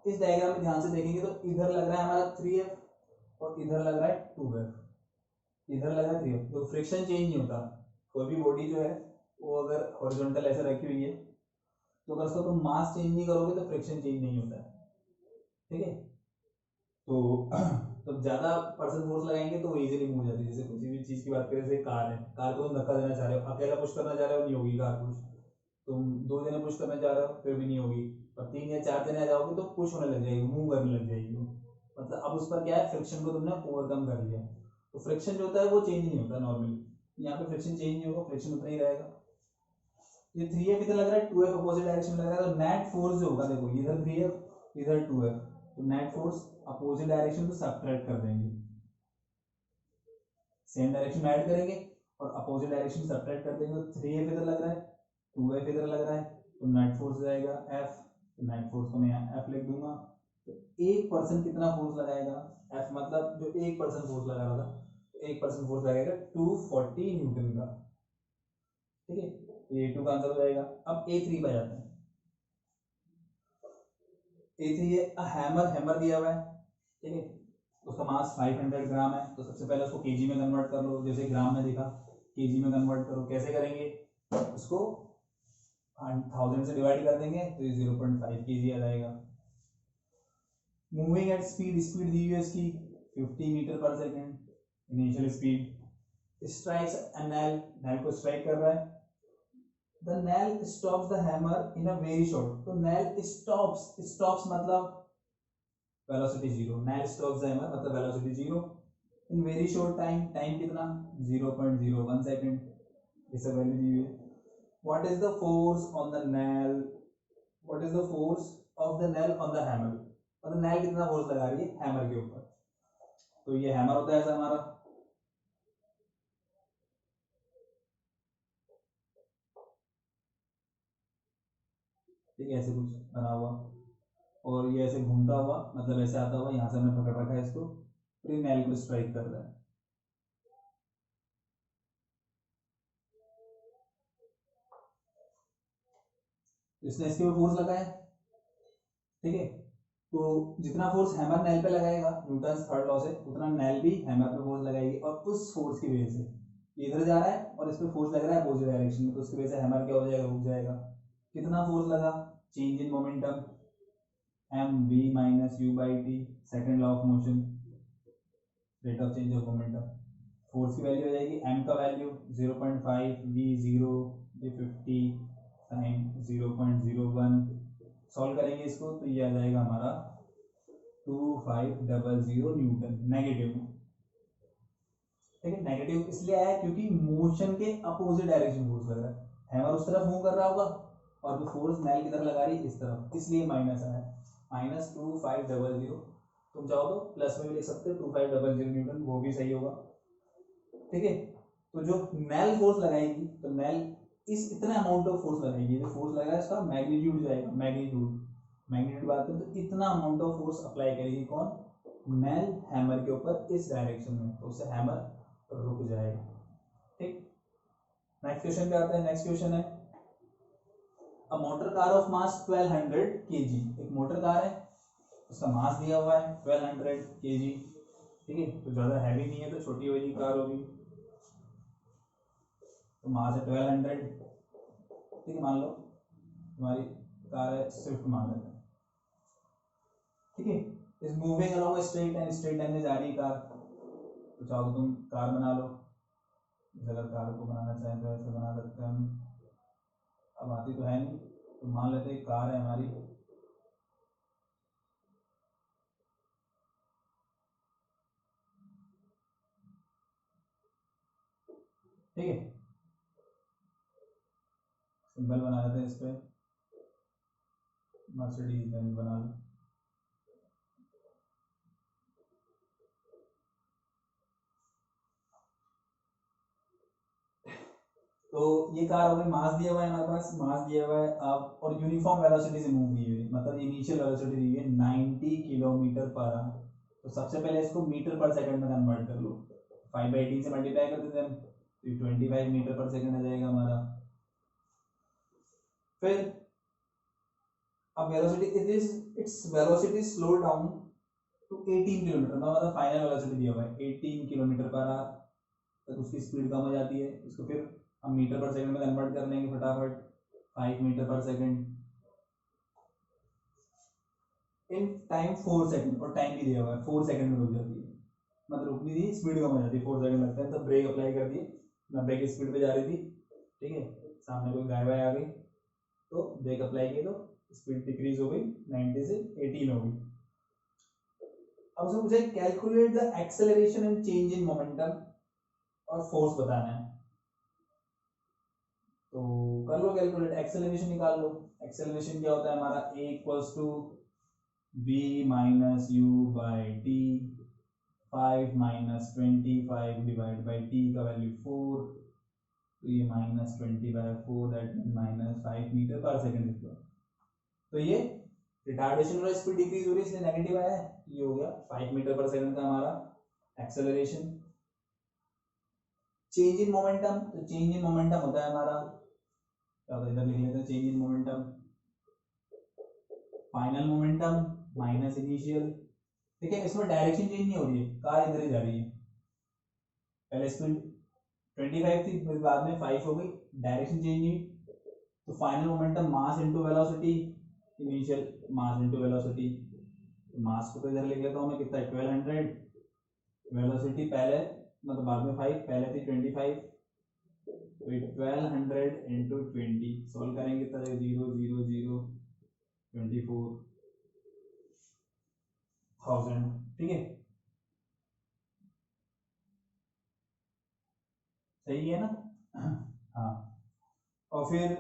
इस डायग्राम में ध्यान से देखेंगे तो इधर लग रहा है हमारा 3F और इधर लग रहा है 2F, इधर लग रहा है 3F, तो फ्रिक्शन चेंज नहीं होता। कोई भी बॉडी जो है वो अगर हॉरिजॉन्टल ऐसे रखी हुई है तो अगर उसको तुम मास चेंज नहीं करोगे तो फ्रिक्शन चेंज नहीं होता है, ठीक है। तो तो ज्यादा पर्सन फोर्स लगाएंगे तो वो इजीली मूव हो जाती है। जैसे किसी भी चीज की बात करें, जैसे कार है, कार को तुम धक्का देना चाह रहे हो, अकेला पुश करना चाह रहे हो नहीं होगी कार पुश, तुम दो जने पुश करना चाह रहे हो फिर भी नहीं होगी, और 3 या 4 जने आ जाओगे तो पुश होने लग जाएगी, मूव करने लग जाएगी वो। मतलब अब उस पर क्या है, फ्रिक्शन को तुमने ओवरकम कर लिया। तो फ्रिक्शन जो होता है वो चेंज नहीं होता नॉर्मली, यहाँ पे फ्रिक्शन चेंज नहीं होगा, फ्रिक्शन उतना ही रहेगा। ये 3F इधर लग रहा है, 2F अपोजिट डायरेक्शन में लग रहा है, तो नेट फोर्स जो होगा देखो इधर 3F इधर 2F, तो नेट फोर्स अपोजिट डायरेक्शन को सब्ट्रैक्ट कर देंगे, सेम डायरेक्शन में ऐड करेंगे और अपोजिट डायरेक्शन सब्ट्रैक्ट कर देंगे, तो 3F इधर लग रहा है, 2F इधर लग रहा है, तो नेट फोर्स जाएगा F, तो नेट फोर्स को मैं यहाँ F लिख दूंगा। तो एक पर्सन कितना फोर्स लगाएगा, F मतलब जो एक पर्सन फोर्स लगा रहा था, तो एक पर्सन फोर्स लगाएगा 240 न्यूटन का, ठीक है। तो ये 2 का आंसर हो जाएगा। अब A3 पे जाते हैं। A3 है हैमर, हैमर दिया हुआ है, ठीक है, उसका मास 500 ग्राम है, तो सबसे पहले उसको केजी में कन्वर्ट कर लो, जैसे ग्राम में देखा केजी में कन्वर्ट करो, कैसे करेंगे, उसको 1000 से डिवाइड कर देंगे तो ये 0.5 kg आ जाएगा। मूविंग एट स्पीड, स्पीड दी हुई है इसकी 50 मीटर पर second, initial speed, strikes a nail, nail को स्ट्राइक कर रहा है, the nail stops the hammer in a very short, तो nail stops, stops मतलब velocity zero, nail stops the hammer मतलब velocity zero in very short time, time कितना 0.01 second, ये सब वैल्यू दी हुई है। what is the force on the nail, what is the force of the nail on the hammer, मतलब nail कितना force लगा रही है हैमर के ऊपर, तो ये हैमर होता है ऐसा हमारा, ठीक है, ऐसे कुछ बना हुआ और ये ऐसे घूमता हुआ मतलब ऐसे आता हुआ, यहाँ से हमने पकड़ रखा है इसको, फिर नेल को स्ट्राइक कर रहा है, इसने इसके ऊपर फोर्स लगाया, ठीक है। तो जितना फोर्स हैमर नेल पे लगाएगा न्यूटन थर्ड लॉ से, उतना नेल भी हैमर पे फोर्स लगाएगी, और उस फोर्स की वजह से ये इधर जा रहा है और इस पे फोर्स लग रहा है अपोजिट डायरेक्शन में, तो उसकी वजह से हैमर क्या हो जाएगा, रुक जाएगा। कितना फोर्स लगा, change in momentum M V minus U by T, second law of motion, rate of change of momentum, force की वैल्यू हो जाएगी एम का वैल्यू 0.5, वी 0, ये 50 साइन 0.01, सॉल्व करेंगे इसको तो ये आ जाएगा हमारा 2500 न्यूटन नेगेटिव में। ठीक है, नेगेटिव इसलिए आया क्योंकि मोशन के अपोजिट डायरेक्शन फोर्स लग रहा है, हैमर उस तरफ मूव कर रहा होगा और वो फोर्स नेल किधर लगा रही है, इस तरफ, इसलिए माइनस आया, -2500। तुम चाहो तो प्लस में भी लिख सकते हो 2500 न्यूटन, वो भी सही होगा। ठीक है, तो जो नेल फोर्स लगाएगी तो नेल इस इतना अमाउंट ऑफ फोर्स लगाएगी, जो फोर्स लगाएगा इसका मैग्नीट्यूड जाएगा, मैग्नीट्यूड बात करें तो इतना अमाउंट ऑफ फोर्स अप्लाई करेगी कौन, नेल हैमर के ऊपर इस डायरेक्शन में, तो उससे हैमर रुक जाएगा। ठीक, नेक्स्ट क्वेश्चन पे आते हैं। नेक्स्ट क्वेश्चन है अ motor car of mass 1200 kg, एक मोटर कार है उसका मास दिया हुआ है 1200 kg। ठीक है, तो ज्यादा हैवी नहीं है तो छोटी वाली कार होगी, तो मास है 1200। ठीक है, मान लो तुम्हारी कार है स्विफ्ट, मान लेते हैं। ठीक है, इस moving along straight line, straight line में जा रही है कार, तो चाहो तो तुम कार बना लो, अगर कार को बनाना चाहें तो ऐसे बना सकते हैं हम, अब आती तो है नहीं, तो मान लेते हैं कार है हमारी, ठीक है, सिंबल बना लेते हैं इस पर, मर्सिडीज बेंज बना लो। तो ये कार हो गई, मास दिया हुआ है हमारे पास, मास दिया हुआ है अब, और यूनिफॉर्म वेलोसिटी से मूव की हुई, मतलब इनिशियल वेलोसिटी दी है 90 किलोमीटर पर आवर। तो सबसे पहले इसको मीटर पर सेकंड में कन्वर्ट कर लो, 5/18 से मल्टीप्लाई कर देते हैं, तो 25 मीटर पर सेकंड आ जाएगा हमारा। फिर अब velocity it's velocity slow down to 18 kilometre, मतलब फाइनल वेलोसिटी दिया हुआ है 18 किलोमीटर पर आवर तक उसकी स्पीड कम हो जाती है। इसको फिर हम मीटर पर सेकंड में कन्वर्ट कर लेंगे फटाफट, 5 metre per second in time 4 second, और टाइम भी दिया हुआ है 4 सेकंड में रुक जाती है, मतलब रुकनी थी, स्पीड कम हो जाती है, 4 सेकंड लगता है, तो ब्रेक अप्लाई कर दिए, 90 की स्पीड पे जा रही थी, ठीक है, सामने कोई गाय वाय आ गई तो ब्रेक अप्लाई किए तो स्पीड डिक्रीज हो गई, 90 से 18 हो गई। अब उसमें मुझे calculate the acceleration and change in momentum और फोर्स बताना है, तो कर लो कैलकुलेट, एक्सेलरेशन निकाल लो। एक्सेलरेशन क्या होता है हमारा, a equals to v minus U by T, 5 minus 25 divide by T का वैल्यू 4, तो ये -20/4 that mean -5 metre per second निकला। तो ये रिटार्डेशन और स्पीड डिक्रीज हो रही है इसलिए नेगेटिव आया है, ये हो गया 5 मीटर पर सेकंड का हमारा एक्सेलरेशन। चेंज इन मोमेंटम, तो चेंज इन मोमेंटम होता है हमारा, क्या होता है इधर लिख लेते हैं, change in momentum final momentum minus initial. ठीक है, इसमें डायरेक्शन चेंज नहीं हो रही है, कार इधर ही जा रही है, पहले स्पीड 25 थी फिर बाद में 5 हो गई, डायरेक्शन चेंज नहीं, तो final momentum mass into velocity, initial mass into velocity, mass को तो इधर लिख लेता हूं मैं, कितना है 1200, वेलोसिटी पहले मतलब बाद में 5, पहले थी 25, तो 1200 इंटू 20 सॉल्व करेंगे तो 0 0 0 24,000। ठीक है, सही है ना? हाँ, और फिर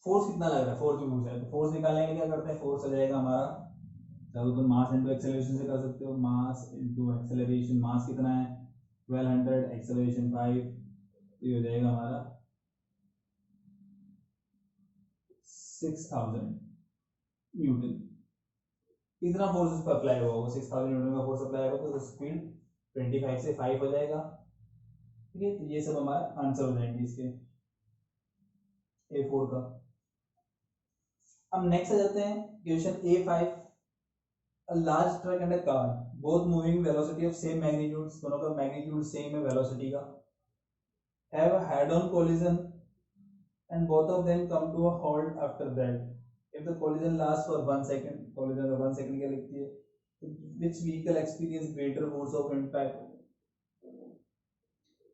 फोर्स कितना लग रहा है, फोर्स भी पूछा है, तो फोर्स निकालने के लिए क्या करते हैं, फोर्स आ जाएगा हमारा, चलो तो मास इंटू एक्सेलरेशन से कर सकते हो, मास इंटू एक्सेलरेशन, मास कितना है 1200, एक्सेलरेशन 5, तो ये हो जाएगा हमारा 6000 न्यूटन। इतना फोर्स इस पर अप्लाई होगा, 6000 न्यूटन का फोर्स अप्लाई होगा, तो स्पीड 25 से 5 हो जाएगा। ठीक है, तो ये सब हमारा आंसर हो जाएंगे इसके A4 का। अब नेक्स्ट आ जाते हैं question A5, a large truck and a car both moving velocity of same magnitude, दोनों का मैग्नीट्यूड सेम है वेलोसिटी का, have a head on collision and both of them come to a halt after that if the collision lasts for 1 second, collision का 1 second क्या लिखती है, which vehicle experience greater force of impact।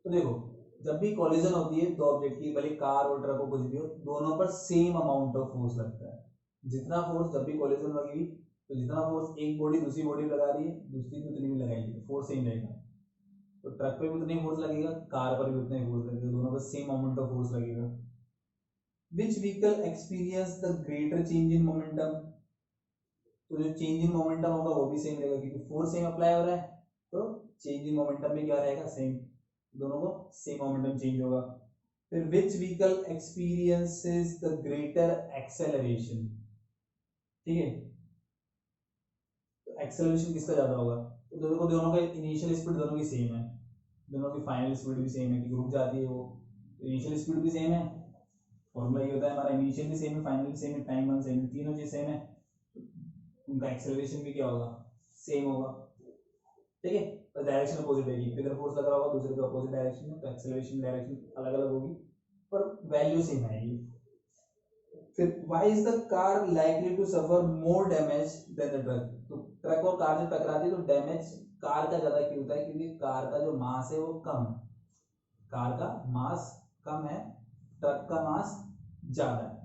तो देखो जब भी collision होती है दो ऑब्जेक्ट की, भले कार और ट्रक हो कुछ भी हो, दोनों पर सेम अमाउंट ऑफ फोर्स लगता है, जितना फोर्स जब भी कॉलिजन होगी तो जितना फोर्स एक बॉडी दूसरी बॉडी लगा रही है, दूसरी भी उतनी भी लगाएगी, तो फोर्स सेम रहेगा। तो ट्रक पे भी उतनी फोर्स लगेगा, कार पर भी उतना ही फोर्स लगेगा, दोनों पर सेम अमाउंट ऑफ फोर्स लगेगा। Which vehicle experience the greater change in momentum, तो जो चेंज इन मोमेंटम होगा वो भी सेम रहेगा, क्योंकि फोर्स सेम अप्लाई हो रहा है, तो चेंज इन मोमेंटम में क्या रहेगा, सेम, दोनों को सेम मोमेंटम चेंज होगा। फिर which vehicle experiences the greater acceleration, ठीक है, तो एक्सेलरेशन किसका ज्यादा होगा, तो दोनों का इनिशियल स्पीड दोनों की सेम है, दोनों की फाइनल स्पीड भी सेम है, क्योंकि रुक जाती है वो, तो इनिशियल स्पीड भी सेम है, फॉर्मूला ये होता है हमारा, इनिशियल भी सेम है, फाइनल भी सेम है, टाइम वन सेम है, तीनों चीज सेम है, उनका एक्सेलरेशन भी क्या होगा, सेम होगा, ठीक है। तो डायरेक्शन अपोजिट है, एक पे फोर्स लग रहा होगा, दूसरे पे अपोजिट डायरेक्शन में, तो एक्सेलरेशन डायरेक्शन अलग अलग होगी, पर वैल्यू सेम आएगी। फिर why is the car likely to suffer more damage than the truck, तो ट्रक और कार जब टकराती है तो डैमेज कार का ज्यादा क्यों होता है, क्योंकि कार का जो मास है वो कम है, कार का मास कम है, ट्रक का मास ज्यादा है।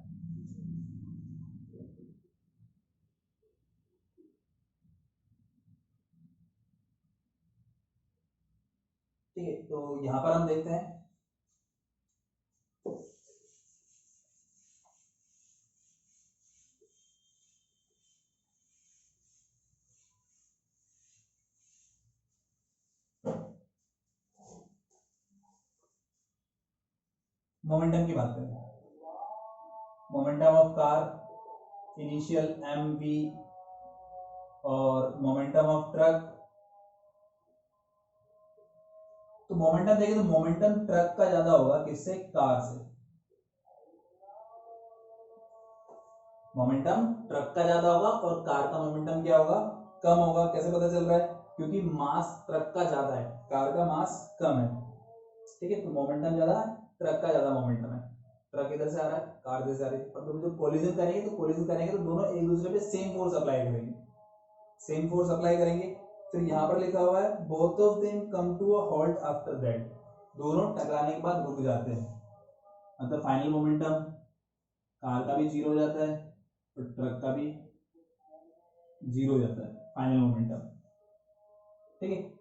ठीक है, तो यहां पर हम देखते हैं मोमेंटम की बात करें, momentum of car initial M V, और मोमेंटम ऑफ ट्रक, तो मोमेंटम देखें तो मोमेंटम ट्रक का ज्यादा होगा, किससे, कार से, मोमेंटम ट्रक का ज्यादा होगा और कार का मोमेंटम क्या होगा, कम होगा। कैसे पता चल रहा है, क्योंकि मास ट्रक का ज्यादा है, कार का मास कम है, ठीक है, तो मोमेंटम ज्यादा है, ट्रक का ज्यादा मोमेंटम है, ट्रक इधर से आ रहा है, कार इधर से आ रही है, और जब कोलिजन करेंगे तो दोनों एक दूसरे पे सेम फोर्स अप्लाई करेंगे, सेम फोर्स अप्लाई करेंगे। फिर यहाँ पर लिखा हुआ है both of them come to a halt after that, दोनों टकराने के बाद रुक जाते हैं, मतलब फाइनल मोमेंटम कार का भी जीरो हो जाता है और ट्रक का भी जीरो हो जाता है, फाइनल मोमेंटम, ठीक है।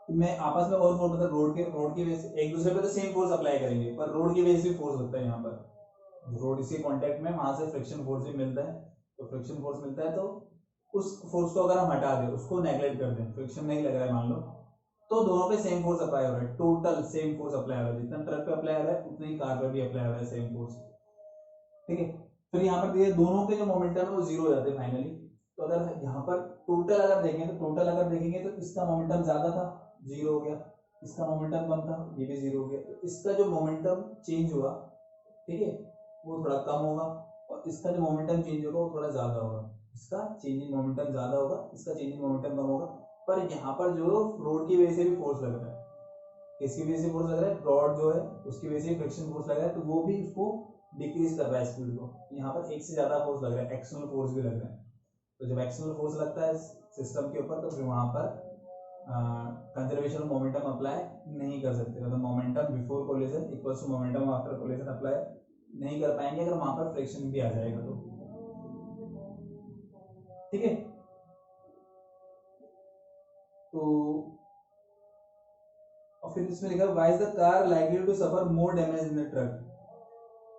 मैं आपस में और फोर्स, मतलब रोड की वजह से एक दूसरे पे तो सेम फोर्स अप्लाई करेंगे, पर रोड की वजह से फोर्स होता है, यहाँ पर रोड इसी कांटेक्ट में, वहां से फ्रिक्शन फोर्स भी मिलता है, तो फ्रिक्शन फोर्स मिलता है, तो उस फोर्स को अगर हम हटा दें, उसको नेगलेक्ट कर दें, फ्रिक्शन नहीं लग रहा है मान लो, तो दोनों पे सेम फोर्स अप्लाई हो रहा है, टोटल सेम फोर्स अप्लाई हो रहा है, जितना ट्रक पे अप्लाई हो रहा है उतना ही कार पे भी अप्लाई हो रहा है, सेम फोर्स, ठीक है। फिर यहाँ पर देखिए दोनों के जो मोमेंटम है वो जीरो हो जाते हैं फाइनली, तो अगर यहाँ पर टोटल अगर देखेंगे तो इसका मोमेंटम ज्यादा था, जीरो हो गया, इसका मोमेंटम कम था, ये भी जीरो हो गया, तो इसका जो मोमेंटम चेंज हुआ, ठीक है, वो थोड़ा कम होगा, और इसका जो मोमेंटम चेंज होगा वो थोड़ा ज्यादा होगा, इसका चेंज इन मोमेंटम ज्यादा होगा, इसका चेंज इन मोमेंटम कम होगा। पर यहाँ पर जो रोड की वजह से भी फोर्स लग रहा है, किसकी वजह से फोर्स लग रहा है, रॉड जो है उसकी वजह से फ्रिक्शन फोर्स लग रहा है, तो वो भी उसको डिक्रीज कर रहा है स्पीड को, यहाँ पर एक से ज्यादा फोर्स लग रहा है, एक्सटर्नल फोर्स भी लग रहा है, तो जब एक्सटर्नल फोर्स लगता है सिस्टम के ऊपर, तो फिर वहां पर कंजर्वेशन ऑफ मोमेंटम अप्लाई नहीं कर सकते, मतलब momentum before collision equals to momentum after collision apply नहीं कर पाएंगे, अगर वहां पर फ्रिक्शन भी आ जाएगा तो, ठीक है। तो और फिर इसमें लिखा why is the car likely to suffer more damage in the truck,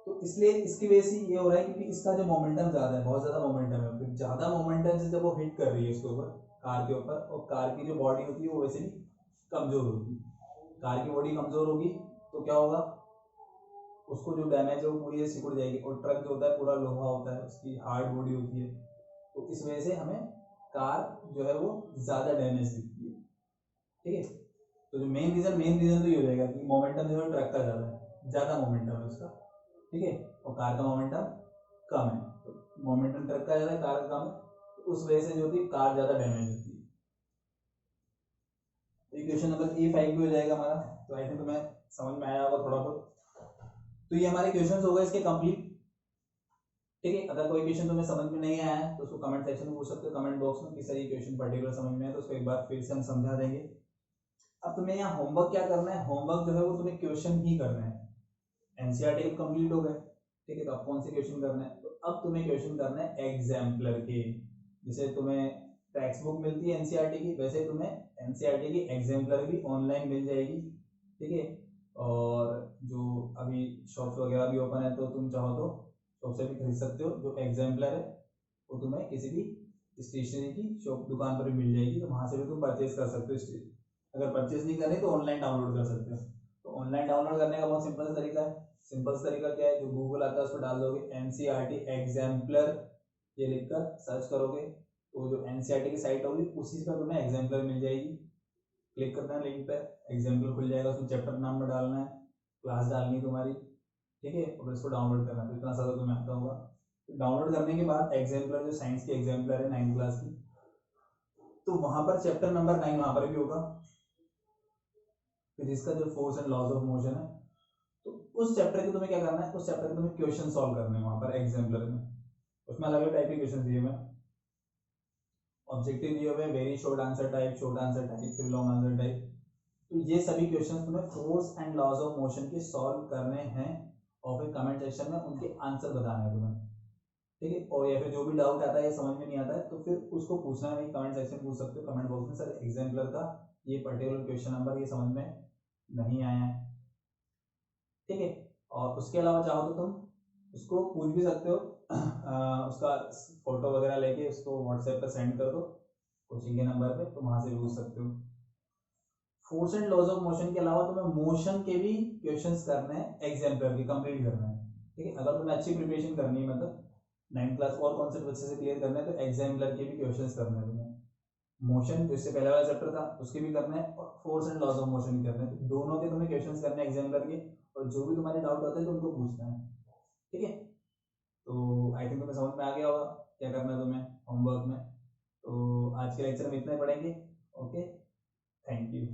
तो इसलिए इसकी वजह से ये हो रहा है क्योंकि इसका जो मोमेंटम ज्यादा है, बहुत ज्यादा मोमेंटम है, फिर ज्यादा मोमेंटम से जब वो हिट कर रही है उसके ऊपर, कार के ऊपर, और कार की जो बॉडी होती है वो वैसे भी कमजोर होगी, कार की बॉडी कमजोर होगी, तो क्या होगा, उसको जो डैमेज है वो पूरी सिकुड़ जाएगी, और ट्रक जो होता है पूरा लोहा होता है, उसकी हार्ड बॉडी होती है, तो इस वजह से हमें कार जो है वो ज्यादा डैमेज दिखती है, ठीक है। तो जो मेन रीजन तो ये हो जाएगा कि मोमेंटम जो है ट्रक का ज्यादा मोमेंटम है उसका, ठीक है, और कार का मोमेंटम कम है, तो मोमेंटम ट्रक का ज्यादा है, कार का कम है, तो उस वजह से जो होती है कार ज्यादा डैमेज होती है। तो क्वेश्चन नंबर A5 भी हो जाएगा हमारा, तो आई थिंक तुम्हें समझ में आया होगा थोड़ा बहुत। तो ये हमारे क्वेश्चंस हो गए इसके कंप्लीट, ठीक है। अगर कोई क्वेश्चन तुम्हें समझ में नहीं आया है तो उसको कमेंट सेक्शन में पूछ सकते हो, कमेंट बॉक्स में, किसी क्वेश्चन पर्टिकुलर समझ में आया तो उसको एक बार फिर से हम समझा देंगे। अब तुम्हें यहाँ होमवर्क क्या करना है, होमवर्क जो है वो तुम्हें क्वेश्चन ही करना है, एनसीईआरटी कंप्लीट हो गए, ठीक है, तो अब कौन से क्वेश्चन करना है, तो अब तुम्हें क्वेश्चन करना है एग्जाम्पलर के, जैसे तुम्हें टेक्स्ट बुक मिलती है एनसीईआरटी की, वैसे तुम्हें एनसीईआरटी की एग्जाम्पलर भी ऑनलाइन मिल जाएगी, ठीक है। और जो अभी शॉप्स वगैरह भी ओपन है, तो तुम चाहो तो शॉप से भी खरीद सकते हो। जो एग्जाम्पलर है वो तुम्हें किसी भी स्टेशनरी की शॉप दुकान पर भी मिल जाएगी, तो वहाँ से भी तुम परचेज कर सकते हो। अगर परचेज नहीं करनी तो ऑनलाइन डाउनलोड कर सकते हो। तो ऑनलाइन डाउनलोड करने का बहुत सिंपल तरीका है। सिंपल तरीका क्या है, जो गूगल आता है उस पर डाल दोगे एनसीईआरटी एग्जाम्पलर, ये लिखकर सर्च करोगे तो जो एनसीईआरटी की साइट होगी उसी पर तुम्हें एग्जाम्पलर मिल जाएगी। क्लिक करना है लिंक पे, एग्जाम्पल खुल जाएगा, उसमें चैप्टर नाम में डालना है, क्लास डालनी है तुम्हारी, ठीक है, और इसको डाउनलोड करना है। तो इतना सारा तुम्हें आता होगा। डाउनलोड करने के बाद एग्जाम्पलर, जो साइंस की एग्जाम्पलर है 9th क्लास की, तो वहां पर चैप्टर नंबर 9 वहां पर भी होगा, फिजिक्स का जो force and laws of motion है। तो उस चैप्टर के तुम्हें क्या करना है, उस चैप्टर के तुम्हें क्वेश्चन सॉल्व करने हैं वहां पर एग्जाम्पलर में। उसमें अलग अलग टाइप के क्वेश्चन दिए हुए, ऑब्जेक्टिव दिए हुए, very short answer type, short answer type, फिर लॉन्ग आंसर टाइप। तो ये सभी क्वेश्चंस तुम्हें force and laws of motion के सॉल्व करने हैं, और फिर कमेंट सेक्शन में उनके आंसर बताने हैं तुम्हें, ठीक है। और या फिर जो भी डाउट आता है, समझ में नहीं आता है, तो फिर उसको पूछना है, कमेंट सेक्शन पूछ सकते हो कमेंट बॉक्स में, सर एग्जाम्पलर का ये पर्टिकुलर क्वेश्चन नंबर ये समझ में नहीं आया है, ठीक है। और उसके अलावा चाहो तो तुम उसको पूछ भी सकते हो, उसका फोटो वगैरह लेके उसको व्हाट्सएप पर सेंड कर दो कोचिंग के नंबर पे, तो वहां से भी पूछ सकते हो। Force and laws of motion के अलावा तुम्हें मोशन के भी क्वेश्चंस करने हैं, एग्जाम्पलर के कंप्लीट करना है, ठीक है। अगर तुम्हें अच्छी प्रिपरेशन करनी है, मतलब 9th क्लास और कॉन्सेप्ट अच्छे से क्लियर करना है, तो एग्जाम्पलर के भी क्वेश्चंस करने हैं तुम्हें। मोशन जो इससे पहले वाला चैप्टर था उसके भी करना है, और force and laws of motion भी करना है, तो दोनों के तुम्हें क्वेश्चंस करने हैं एग्जाम्पलर के, और जो भी तुम्हारे डाउट होते हैं तो उनको पूछना है, ठीक है। तो आई थिंक तुम्हें समझ में आ गया होगा क्या करना है तुम्हें होमवर्क में। तो आज के लेक्चर में इतना ही पढ़ेंगे। Okay, thank you.